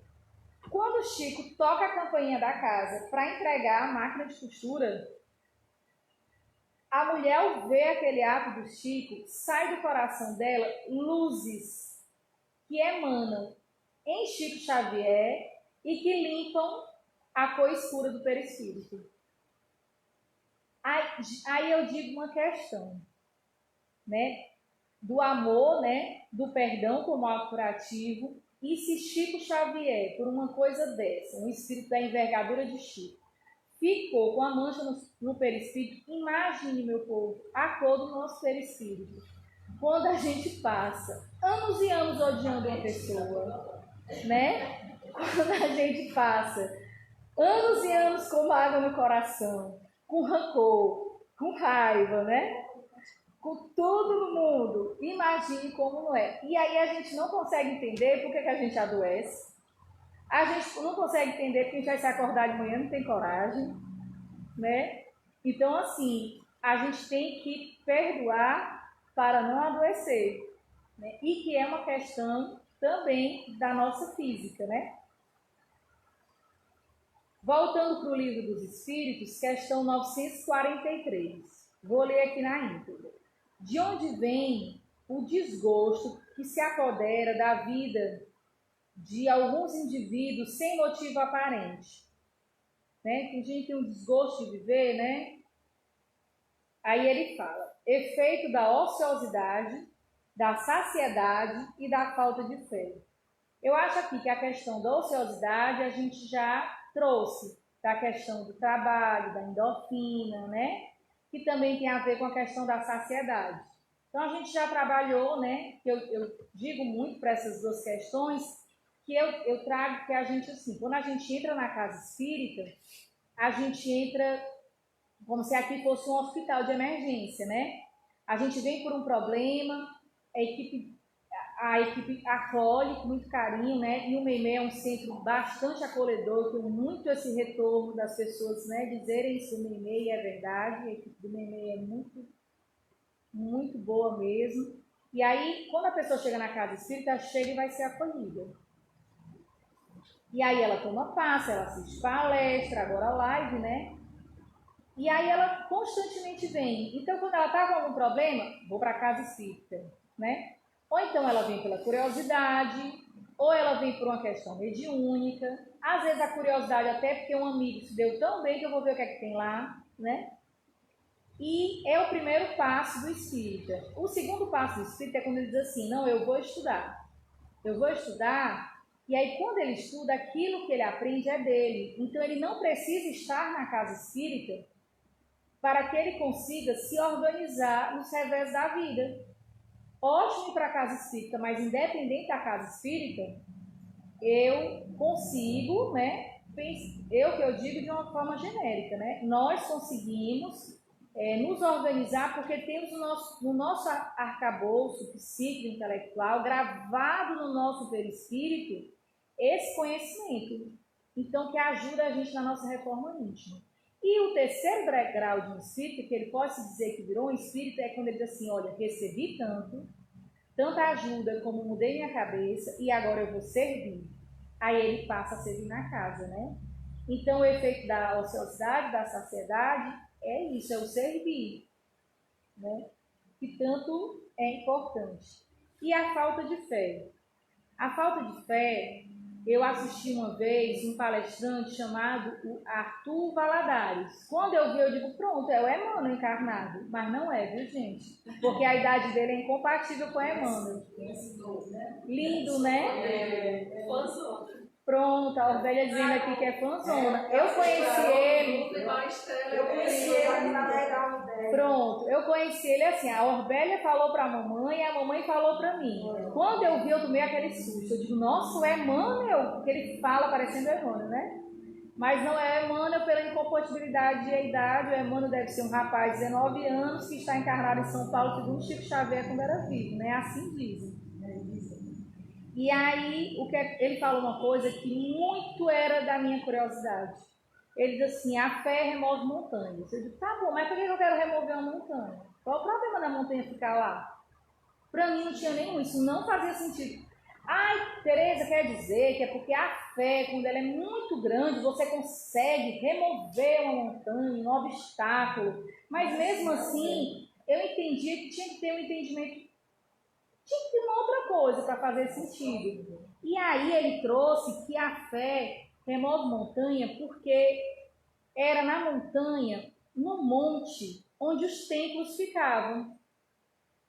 Quando Chico toca a campainha da casa para entregar a máquina de costura, a mulher, ao ver aquele ato do Chico, sai do coração dela luzes que emanam em Chico Xavier e que limpam a cor escura do perispírito. Aí eu digo uma questão, né? Do amor, né? Do perdão como ato curativo. E se Chico Xavier, por uma coisa dessa, um espírito da envergadura de Chico, ficou com a mancha no perispírito, imagine, meu povo, a cor do nosso perispírito. Quando a gente passa anos e anos odiando uma pessoa, né? Quando a gente passa anos e anos com mágoa no coração, com rancor, com raiva, né? Com tudo no mundo, imagine como não é. E aí a gente não consegue entender por que a gente adoece. A gente não consegue entender porque a gente vai se acordar de manhã, não tem coragem, né? Então, assim, a gente tem que perdoar para não adoecer, né? E que é uma questão também da nossa física, né? Voltando para o Livro dos Espíritos, questão 943. Vou ler aqui na íntegra. De onde vem o desgosto que se apodera da vida de alguns indivíduos sem motivo aparente? Né? Que a gente tem um desgosto de viver, né? Aí ele fala: efeito da ociosidade, da saciedade e da falta de fé. Eu acho aqui que a questão da ociosidade a gente já trouxe, da questão do trabalho, da endorfina, né? Que também tem a ver com a questão da saciedade. Então a gente já trabalhou, né? Que eu digo muito para essas duas questões, que eu trago que a gente, assim, quando a gente entra na casa espírita, a gente entra como se aqui fosse um hospital de emergência, né? A gente vem por um problema, a equipe acolhe com muito carinho, né? E o Meimei é um centro bastante acolhedor, tem muito esse retorno das pessoas, né? Dizerem isso, o Meimei é verdade, a equipe do Meimei é muito, muito boa mesmo. E aí, quando a pessoa chega na casa espírita, chega e vai ser acolhida. E aí ela toma passe, ela assiste palestra, agora live, né? E aí ela constantemente vem. Então, quando ela está com algum problema, vou para a casa espírita, né? Ou então ela vem pela curiosidade, ou ela vem por uma questão mediúnica. Às vezes a curiosidade até porque um amigo se deu tão bem que eu vou ver o que é que tem lá, né? E é o primeiro passo do espírita. O segundo passo do espírita é quando ele diz assim, não, eu vou estudar. Eu vou estudar, e aí quando ele estuda, aquilo que ele aprende é dele. Então ele não precisa estar na casa espírita para que ele consiga se organizar nos revés da vida. Ótimo ir para a casa espírita, mas independente da casa espírita, eu consigo, né? Eu que eu digo de uma forma genérica, né? Nós conseguimos nos organizar porque temos no nosso arcabouço psíquico intelectual, gravado no nosso perispírito, esse conhecimento. Então, que ajuda a gente na nossa reforma íntima. E o terceiro grau de um espírito, que ele pode se dizer que virou um espírito, é quando ele diz assim, olha, recebi tanta ajuda como mudei minha cabeça e agora eu vou servir. Aí ele passa a servir na casa, né? Então, o efeito da ociosidade, da saciedade, é isso, é o servir, né? Que tanto é importante. E a falta de fé. A falta de fé, eu assisti uma vez um palestrante chamado Arthur Valadares. Quando eu vi, eu digo, pronto, é o Emmanuel encarnado. Mas não é, viu, gente? Porque a idade dele é incompatível com o Emmanuel. Lindo, né? Pronto, a Orbélia dizendo aqui que é fãzona. Eu conheci ele. Pronto, eu conheci ele assim. A Orbélia falou para a mamãe e a mamãe falou para mim. Quando eu vi, eu tomei aquele susto. Eu digo, nossa, o Emmanuel, porque ele fala parecendo Emmanuel, né? Mas não é Emmanuel pela incompatibilidade de idade. O Emmanuel deve ser um rapaz de 19 anos que está encarnado em São Paulo, segundo Chico Xavier, quando era vivo, né? Assim dizem. E aí, ele falou uma coisa que muito era da minha curiosidade. Ele diz assim, a fé remove montanhas. Eu digo, tá bom, mas por que eu quero remover uma montanha? Qual o problema da montanha ficar lá? Para mim não tinha nenhum, isso não fazia sentido. Ai, Tereza, quer dizer que é porque a fé, quando ela é muito grande, você consegue remover uma montanha, um obstáculo. Mas mesmo assim, eu entendia que tinha que ter um entendimento. Tinha que ter uma outra coisa para fazer sentido. E aí ele trouxe que a fé remove montanha porque era na montanha, no monte, onde os templos ficavam.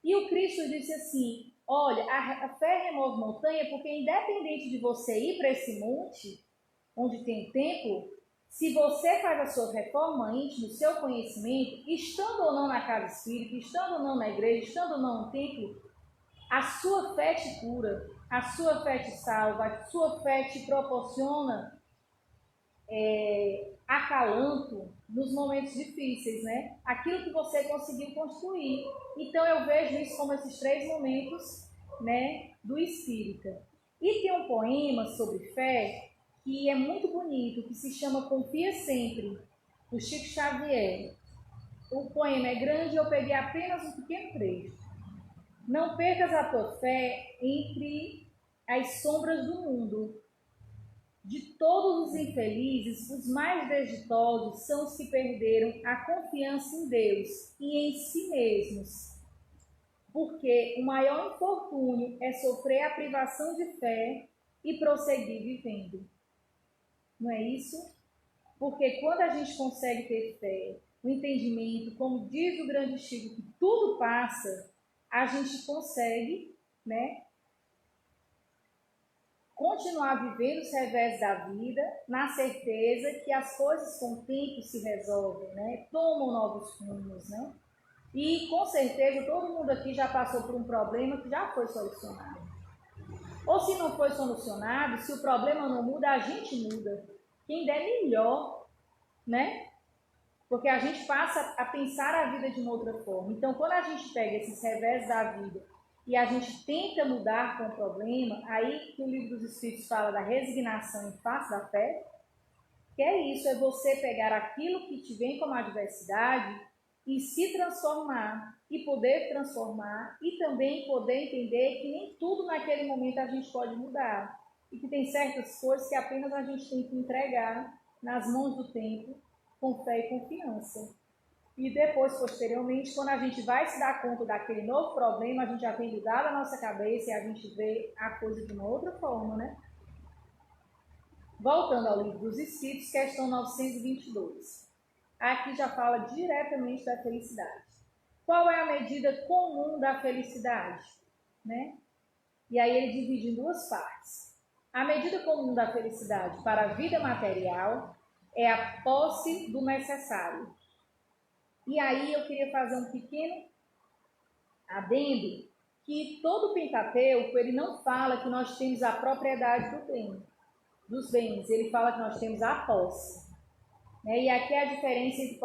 E o Cristo disse assim, olha, a fé remove montanha porque independente de você ir para esse monte, onde tem templo, se você faz a sua reforma íntima, o seu conhecimento, estando ou não na casa espírita, estando ou não na igreja, estando ou não no templo, a sua fé te cura, a sua fé te salva, a sua fé te proporciona acalanto nos momentos difíceis, né? Aquilo que você conseguiu construir. Então eu vejo isso como esses 3 momentos, né, do espírita. E tem um poema sobre fé que é muito bonito, que se chama Confia Sempre, do Chico Xavier. O poema é grande, eu peguei apenas um pequeno trecho. Não percas a tua fé entre as sombras do mundo. De todos os infelizes, os mais desditosos são os que perderam a confiança em Deus e em si mesmos. Porque o maior infortúnio é sofrer a privação de fé e prosseguir vivendo. Não é isso? Porque quando a gente consegue ter fé, o entendimento, como diz o grande Chico, que tudo passa, a gente consegue, né, continuar vivendo os revés da vida, na certeza que as coisas com o tempo se resolvem, né, tomam novos rumos, né? E com certeza todo mundo aqui já passou por um problema que já foi solucionado. Ou se não foi solucionado, se o problema não muda, a gente muda. Quem der melhor, né? Porque a gente passa a pensar a vida de uma outra forma. Então, quando a gente pega esses revés da vida e a gente tenta mudar com o problema, aí que o Livro dos Espíritos fala da resignação em face da fé, que é isso, é você pegar aquilo que te vem como adversidade e se transformar e poder transformar e também poder entender que nem tudo naquele momento a gente pode mudar e que tem certas coisas que apenas a gente tem que entregar nas mãos do tempo com fé e confiança. E depois, posteriormente, quando a gente vai se dar conta daquele novo problema, a gente já tem mudado a nossa cabeça e a gente vê a coisa de uma outra forma, né? Voltando ao Livro dos Espíritos, questão 922. Aqui já fala diretamente da felicidade. Qual é a medida comum da felicidade? Né? E aí ele divide em duas partes. A medida comum da felicidade para a vida material é a posse do necessário. E aí eu queria fazer um pequeno adendo, que todo o Pentateuco, ele não fala que nós temos a propriedade dos bens, ele fala que nós temos a posse. E aqui é a diferença entre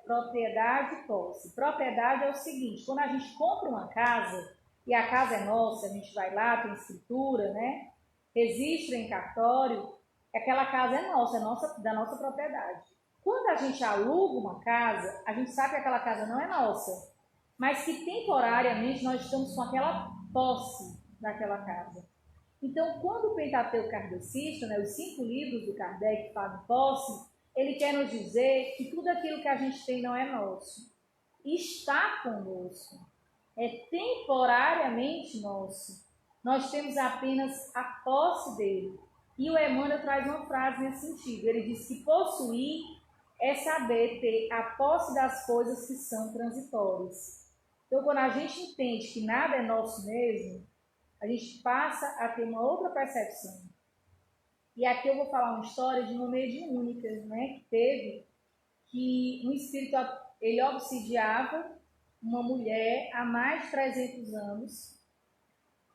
propriedade e posse. Propriedade é o seguinte, quando a gente compra uma casa, e a casa é nossa, a gente vai lá, tem escritura, né? Registra em cartório, aquela casa é nossa, da nossa propriedade. Quando a gente aluga uma casa, a gente sabe que aquela casa não é nossa, mas que temporariamente nós estamos com aquela posse daquela casa. Então, quando o Pentateuco kardecista, né, os 5 livros do Kardec falam de posse, ele quer nos dizer que tudo aquilo que a gente tem não é nosso, está conosco, é temporariamente nosso. Nós temos apenas a posse dele. E o Emmanuel traz uma frase nesse sentido. Ele diz que possuir é saber ter a posse das coisas que são transitórias. Então, quando a gente entende que nada é nosso mesmo, a gente passa a ter uma outra percepção. E aqui eu vou falar uma história de uma mediúnica, né, que teve, que um espírito, ele obsidiava uma mulher há mais de 300 anos,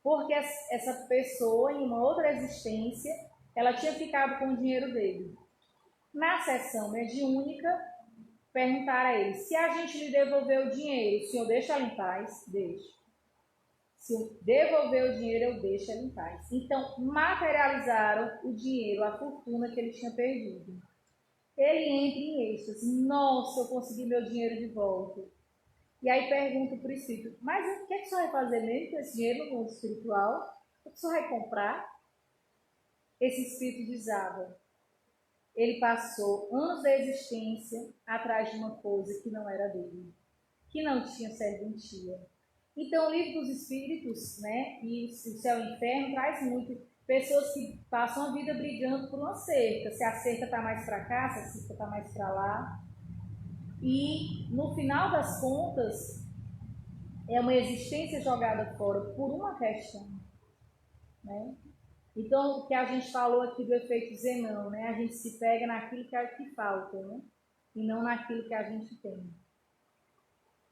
porque essa pessoa, em uma outra existência, ela tinha ficado com o dinheiro dele. Na sessão mediúnica, perguntaram a ele, se a gente lhe devolver o dinheiro, o senhor deixa ela em paz? Deixa. Se eu devolver o dinheiro, eu deixo ela em paz. Então, materializaram o dinheiro, a fortuna que ele tinha perdido. Ele entra em êxtase. Nossa, eu consegui meu dinheiro de volta. E aí pergunta para o espírito, mas o que é que o senhor vai fazer mesmo com esse dinheiro no mundo espiritual? O que o senhor vai comprar? Esse espírito dizava, ele passou anos da existência atrás de uma coisa que não era dele, que não tinha serventia. Então, o Livro dos Espíritos, né, e o Céu e o Inferno traz muito pessoas que passam a vida brigando por uma cerca. Se a cerca está mais para cá, se a cerca está mais para lá. E, no final das contas, é uma existência jogada fora por uma questão. Né? Então, o que a gente falou aqui do efeito Zenão, né? A gente se pega naquilo que falta, né? E não naquilo que a gente tem.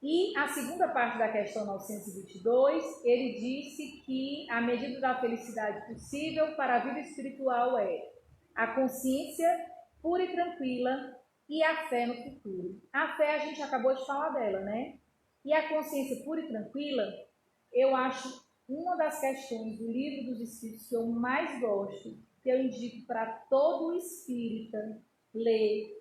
E a segunda parte da questão 922, ele disse que a medida da felicidade possível para a vida espiritual é a consciência pura e tranquila e a fé no futuro. A fé, a gente acabou de falar dela, né? E a consciência pura e tranquila, eu acho uma das questões do Livro dos Espíritos que eu mais gosto, que eu indico para todo espírita ler.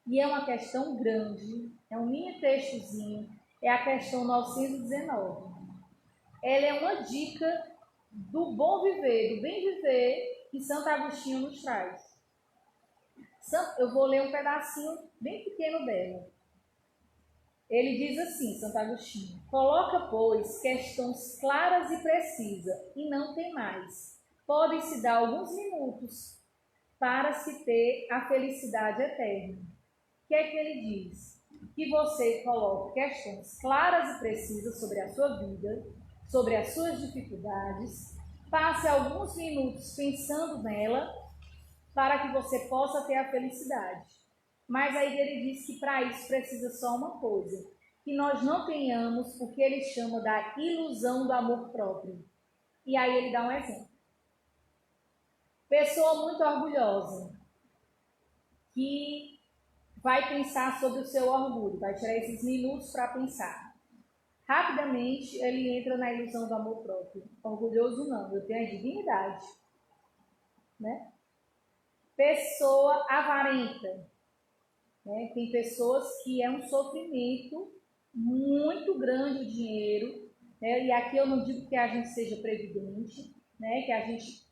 E é uma questão grande, é um mini textozinho, é a questão 919. Ela é uma dica do bom viver, do bem viver que Santo Agostinho nos traz. Eu vou ler um pedacinho bem pequeno dela. Ele diz assim, Santo Agostinho, coloca, pois, questões claras e precisas, e não tem mais. Podem-se dar alguns minutos para se ter a felicidade eterna. O que é que ele diz? Que você coloque questões claras e precisas sobre a sua vida, sobre as suas dificuldades, passe alguns minutos pensando nela, para que você possa ter a felicidade. Mas aí ele diz que para isso precisa só uma coisa, que nós não tenhamos o que ele chama da ilusão do amor próprio. E aí ele dá um exemplo. Pessoa muito orgulhosa, que vai pensar sobre o seu orgulho, vai tirar esses minutos para pensar. Rapidamente ele entra na ilusão do amor próprio. Orgulhoso não, eu tenho a dignidade. Né? Pessoa avarenta. Né? Tem pessoas que é um sofrimento muito grande o dinheiro, né? E aqui eu não digo que a gente seja previdente, né? Que a gente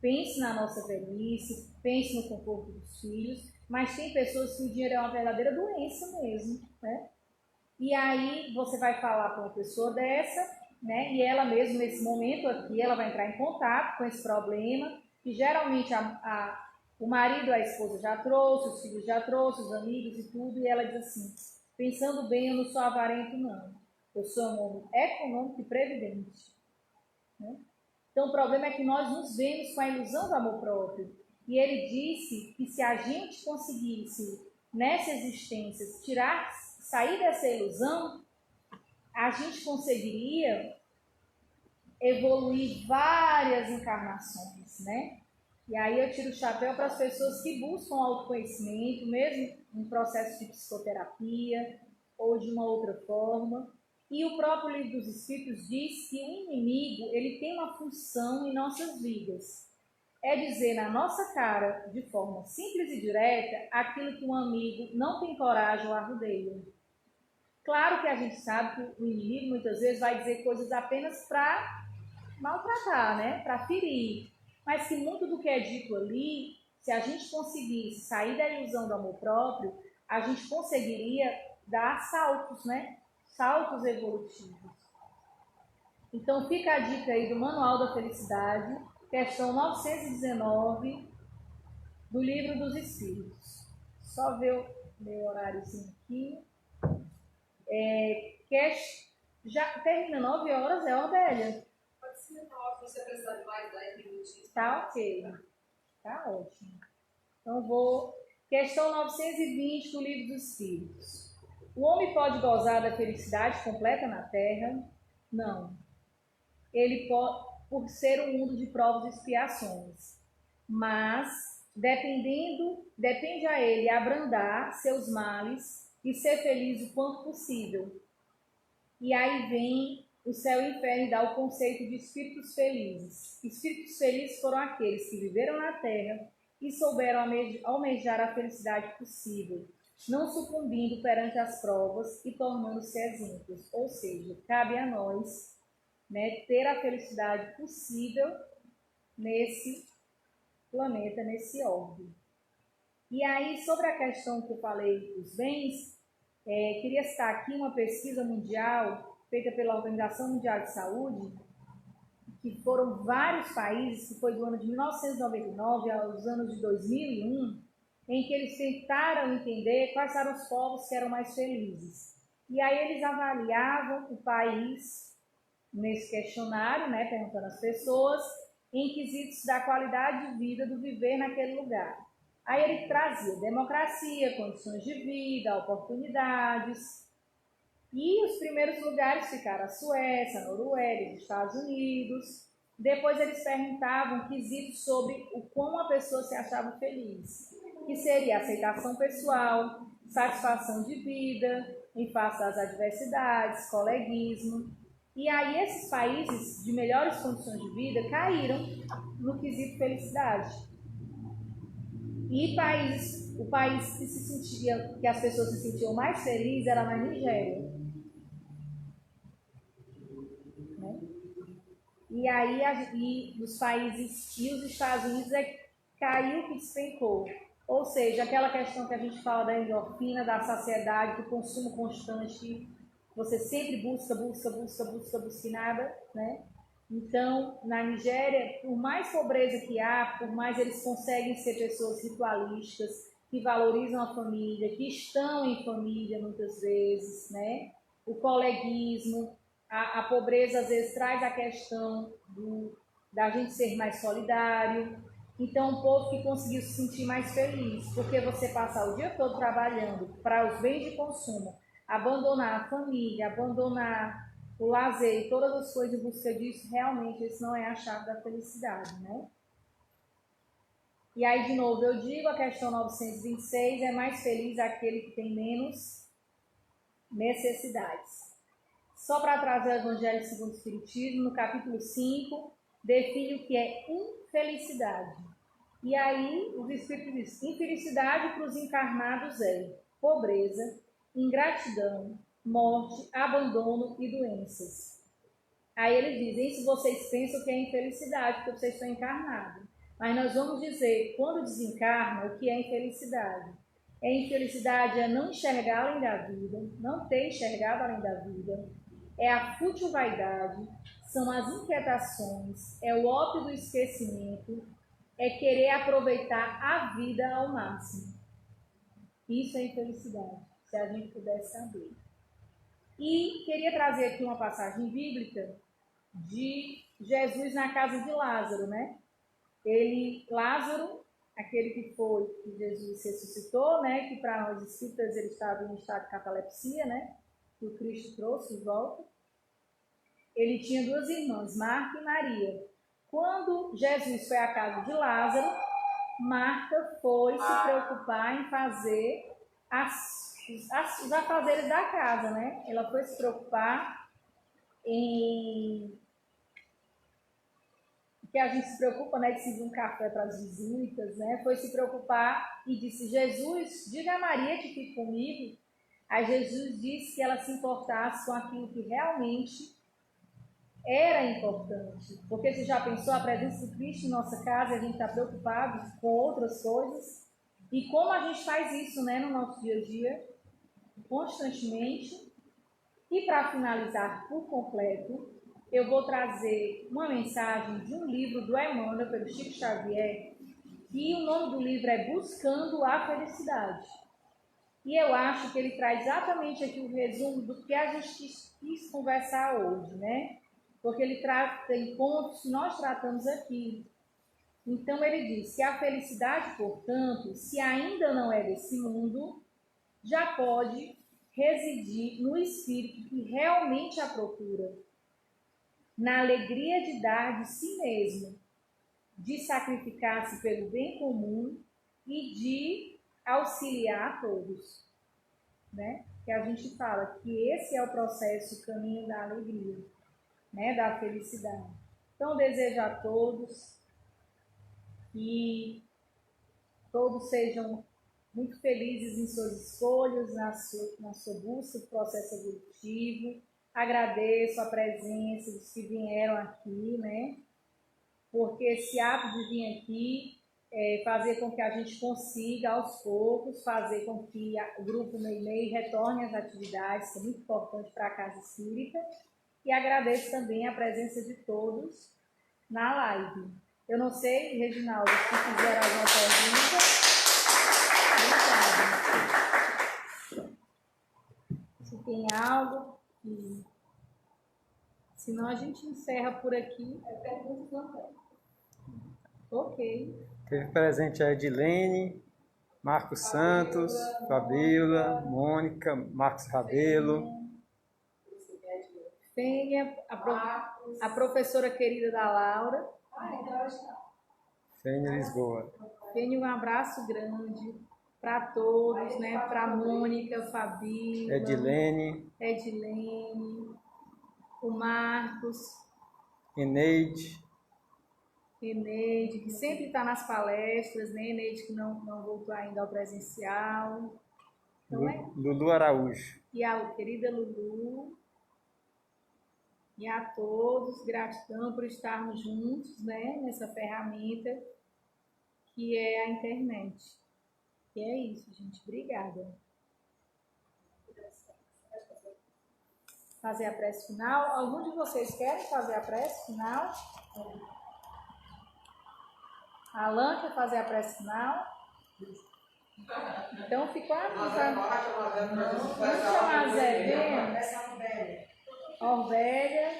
pense na nossa velhice, pense no conforto dos filhos, mas tem pessoas que o dinheiro é uma verdadeira doença mesmo, né? E aí você vai falar para uma pessoa dessa, né? E ela mesmo nesse momento aqui, ela vai entrar em contato com esse problema, que geralmente o marido, a esposa já trouxe, os filhos já trouxe, os amigos e tudo, e ela diz assim, pensando bem, eu não sou avarento não, eu sou um homem econômico e previdente, né? Então o problema é que nós nos vemos com a ilusão do amor próprio, e ele disse que se a gente conseguisse nessa existência sair dessa ilusão, a gente conseguiria evoluir várias encarnações, né? E aí eu tiro o chapéu para as pessoas que buscam autoconhecimento, mesmo em processo de psicoterapia ou de uma outra forma. E o próprio Livro dos Espíritos diz que o inimigo, ele tem uma função em nossas vidas. É dizer na nossa cara, de forma simples e direta, aquilo que um amigo não tem coragem ou arrudeia. Claro que a gente sabe que o inimigo muitas vezes vai dizer coisas apenas para maltratar, né? Para ferir. Mas que muito do que é dito ali, se a gente conseguisse sair da ilusão do amor próprio, a gente conseguiria dar saltos, né? Saltos evolutivos. Então fica a dica aí do Manual da Felicidade, questão 919 do Livro dos Espíritos. Só ver o meu horáriozinho aqui. Já termina 9 horas, é Orbélia? Pode ser 9, você precisar de mais 10 minutinhos. Tá ok. Tá ótimo. Então vou. Questão 920 do Livro dos Espíritos. O homem pode gozar da felicidade completa na Terra? Não. Ele pode, por ser um mundo de provas e expiações. Mas, depende a ele abrandar seus males e ser feliz o quanto possível. E aí vem o céu e o inferno e dá o conceito de espíritos felizes. Espíritos felizes foram aqueles que viveram na Terra e souberam almejar a felicidade possível, não sucumbindo perante as provas e tornando-se exemplos. Ou seja, cabe a nós, né, ter a felicidade possível nesse planeta, nesse orbe. E aí, sobre a questão que eu falei dos bens, queria citar aqui uma pesquisa mundial feita pela Organização Mundial de Saúde, que foram vários países, que foi do ano de 1999 aos anos de 2001, em que eles tentaram entender quais eram os povos que eram mais felizes. E aí eles avaliavam o país nesse questionário, né, perguntando às pessoas, em quesitos da qualidade de vida do viver naquele lugar. Aí ele trazia democracia, condições de vida, oportunidades. E os primeiros lugares ficaram a Suécia, a Noruega, os Estados Unidos. Depois eles perguntavam quesitos sobre o como a pessoa se achava feliz, que seria aceitação pessoal, satisfação de vida, em face das adversidades, coleguismo. E aí esses países de melhores condições de vida caíram no quesito felicidade. E o país que as pessoas se sentiam mais felizes era na Nigéria. Né? E aí os países e os Estados Unidos caiu que despencou. Ou seja, aquela questão que a gente fala da endorfina, da saciedade, do consumo constante, que você sempre busca e nada, né? Então, na Nigéria, por mais pobreza que há, por mais eles conseguem ser pessoas ritualísticas, que valorizam a família, que estão em família muitas vezes, né? O coleguismo, a pobreza às vezes traz a questão da gente ser mais solidário. Então, um povo que conseguiu se sentir mais feliz, porque você passar o dia todo trabalhando para os bens de consumo, abandonar a família, abandonar o lazer e todas as coisas em busca disso, realmente isso não é a chave da felicidade, né? E aí, de novo, eu digo, a questão 926 é mais feliz aquele que tem menos necessidades. Só para trazer o Evangelho segundo o Espiritismo, no capítulo 5, define o que é infelicidade. E aí, os Espíritos dizem, infelicidade para os encarnados é pobreza, ingratidão, morte, abandono e doenças. Aí eles dizem, isso vocês pensam que é infelicidade, porque vocês estão encarnados. Mas nós vamos dizer, quando desencarna, o que é infelicidade? Infelicidade é não enxergar além da vida, não ter enxergado além da vida, é a fútil vaidade, são as inquietações, é o ópio do esquecimento, é querer aproveitar a vida ao máximo. Isso é infelicidade, se a gente pudesse saber. E queria trazer aqui uma passagem bíblica de Jesus na casa de Lázaro, né? Lázaro, aquele que Jesus ressuscitou, né? Que para nós espíritas ele estava em estado de catalepsia, né? Que o Cristo trouxe de volta. Ele tinha duas irmãs, Marta e Maria. Quando Jesus foi à casa de Lázaro, Marta foi se preocupar em fazer os afazeres da casa, né? Ela foi se preocupar em que a gente se preocupa, né, de servir um café para as visitas, né? Foi se preocupar e disse: Jesus, diga a Maria que fique comigo. Aí Jesus disse que ela se importasse com aquilo que realmente era importante. Porque você já pensou a presença do Cristo em nossa casa e a gente está preocupado com outras coisas? E como a gente faz isso, né, no nosso dia a dia, constantemente. E para finalizar por completo, eu vou trazer uma mensagem de um livro do Emmanuel, pelo Chico Xavier, e o nome do livro é Buscando a Felicidade. E eu acho que ele traz exatamente aqui o resumo do que a gente quis conversar hoje, né? Porque ele trata em pontos que nós tratamos aqui. Então ele diz que a felicidade, portanto, se ainda não é desse mundo, já pode residir no espírito que realmente a procura, na alegria de dar de si mesmo, de sacrificar-se pelo bem comum e de auxiliar a todos, né? Que a gente fala que esse é o processo, o caminho da alegria, né? Da felicidade. Então, desejo a todos que todos sejam muito felizes em suas escolhas, na sua busca do processo evolutivo. Agradeço a presença dos que vieram aqui, né? Porque esse ato de vir aqui fazer com que a gente consiga, aos poucos, fazer com que o grupo Meimei retorne às atividades, que é muito importante para a Casa Espírita. E agradeço também a presença de todos na live. Eu não sei, Reginaldo, se fizer alguma pergunta. Se tem algo, senão a gente encerra por aqui. Perguntas não tem. Ok. Teve presente a Edilene, Marcos Santos, Fabíola, Mônica, Marcos Rabelo. Fênia, a professora querida da Laura. Fênia Lisboa. Fênia, um abraço grande para todos, né? Para Mônica, Fabíola, Edilene, o Marcos, Eneide, que sempre está nas palestras, né? Eneide que não voltou ainda ao presencial. Então, Lulu Araújo. E a querida Lulu. E a todos, gratidão por estarmos juntos, né? Nessa ferramenta que é a internet. E é isso, gente. Obrigada. Fazer a prece final. Algum de vocês querem fazer a prece final? Alan quer fazer a prece final? Então ficou a vida. Vamos chamar Zé, Orvélia,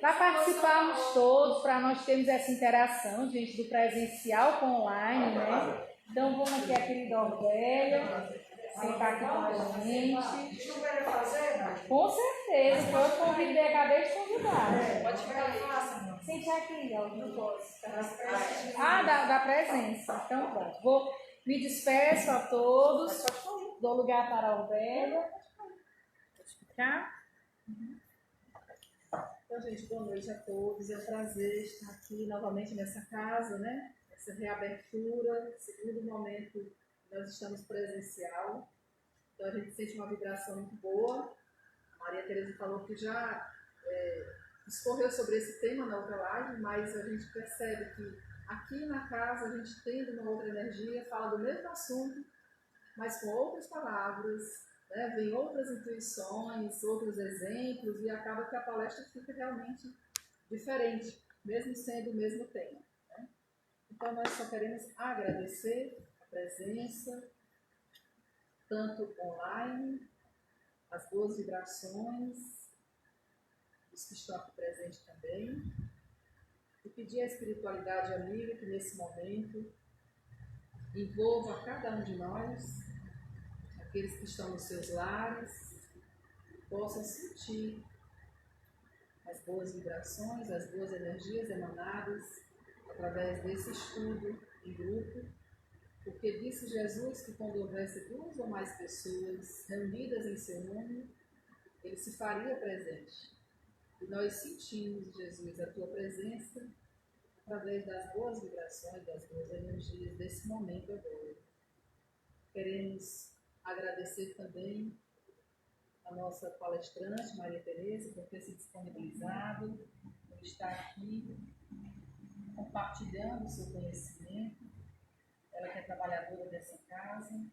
para participarmos todos, para nós termos essa interação, gente, do presencial com online, né? Então vamos aqui a querida Orvélia, sentar aqui com a gente. Com certeza, foi o convite, acabei de convidar. Pode ficar fácil. Sente aqui, ó, não posso. Da presença. Então pronto. Me despeço a todos. Dou lugar para a Orvélia. Pode ficar. Então, gente, boa noite a todos. É um prazer estar aqui novamente nessa casa, né? Essa reabertura, segundo momento que nós estamos presencial. Então, a gente sente uma vibração muito boa. Maria Tereza falou que já discorreu sobre esse tema na outra live, mas a gente percebe que aqui na casa a gente tendo uma outra energia, fala do mesmo assunto, mas com outras palavras, né? Vem outras intuições, outros exemplos, e acaba que a palestra fica realmente diferente, mesmo sendo o mesmo tema. Né? Então nós só queremos agradecer a presença, tanto online, as boas vibrações, os que estão aqui presentes também, e pedir à espiritualidade amiga que nesse momento envolva a cada um de nós, aqueles que estão nos seus lares, possam sentir as boas vibrações, as boas energias emanadas através desse estudo em grupo, porque disse Jesus que quando houvesse 2 ou mais pessoas reunidas em seu nome, ele se faria presente. E nós sentimos, Jesus, a tua presença através das boas vibrações, das boas energias desse momento agora. Queremos agradecer também a nossa palestrante, Maria Tereza, por ter se disponibilizado, por estar aqui compartilhando o seu conhecimento. Ela que é trabalhadora dessa casa,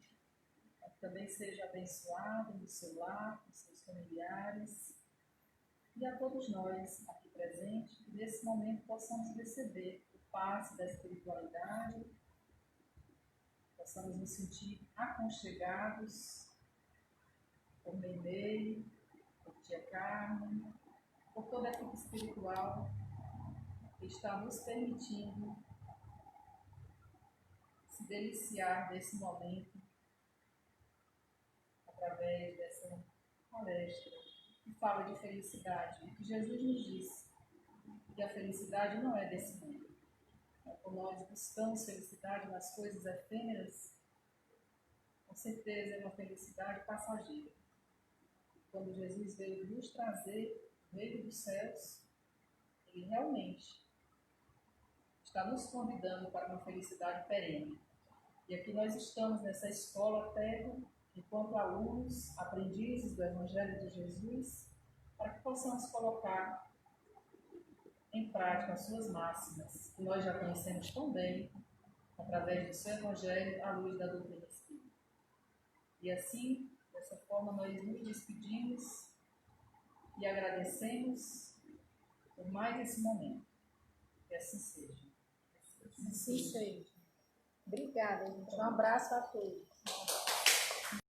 que também seja abençoada no seu lar, com seus familiares, e a todos nós aqui presentes, que nesse momento possamos receber o passe da espiritualidade, possamos nos sentir aconchegados por Meimei, por Tia Carmen, por toda a equipe espiritual que está nos permitindo se deliciar desse momento através dessa palestra que fala de felicidade, e que Jesus nos disse que a felicidade não é desse mundo. Quando nós buscamos felicidade nas coisas efêmeras, com certeza é uma felicidade passageira. Quando Jesus veio nos trazer o reino dos céus, ele realmente está nos convidando para uma felicidade perene. E aqui nós estamos nessa escola terra, enquanto alunos, aprendizes do Evangelho de Jesus, para que possamos colocar em prática as suas máximas, que nós já conhecemos tão bem, através do seu Evangelho, à luz da doutrina espírita. E assim, dessa forma, nós nos despedimos e agradecemos por mais esse momento. Que assim seja. Assim seja. Obrigada, gente. Um abraço a todos.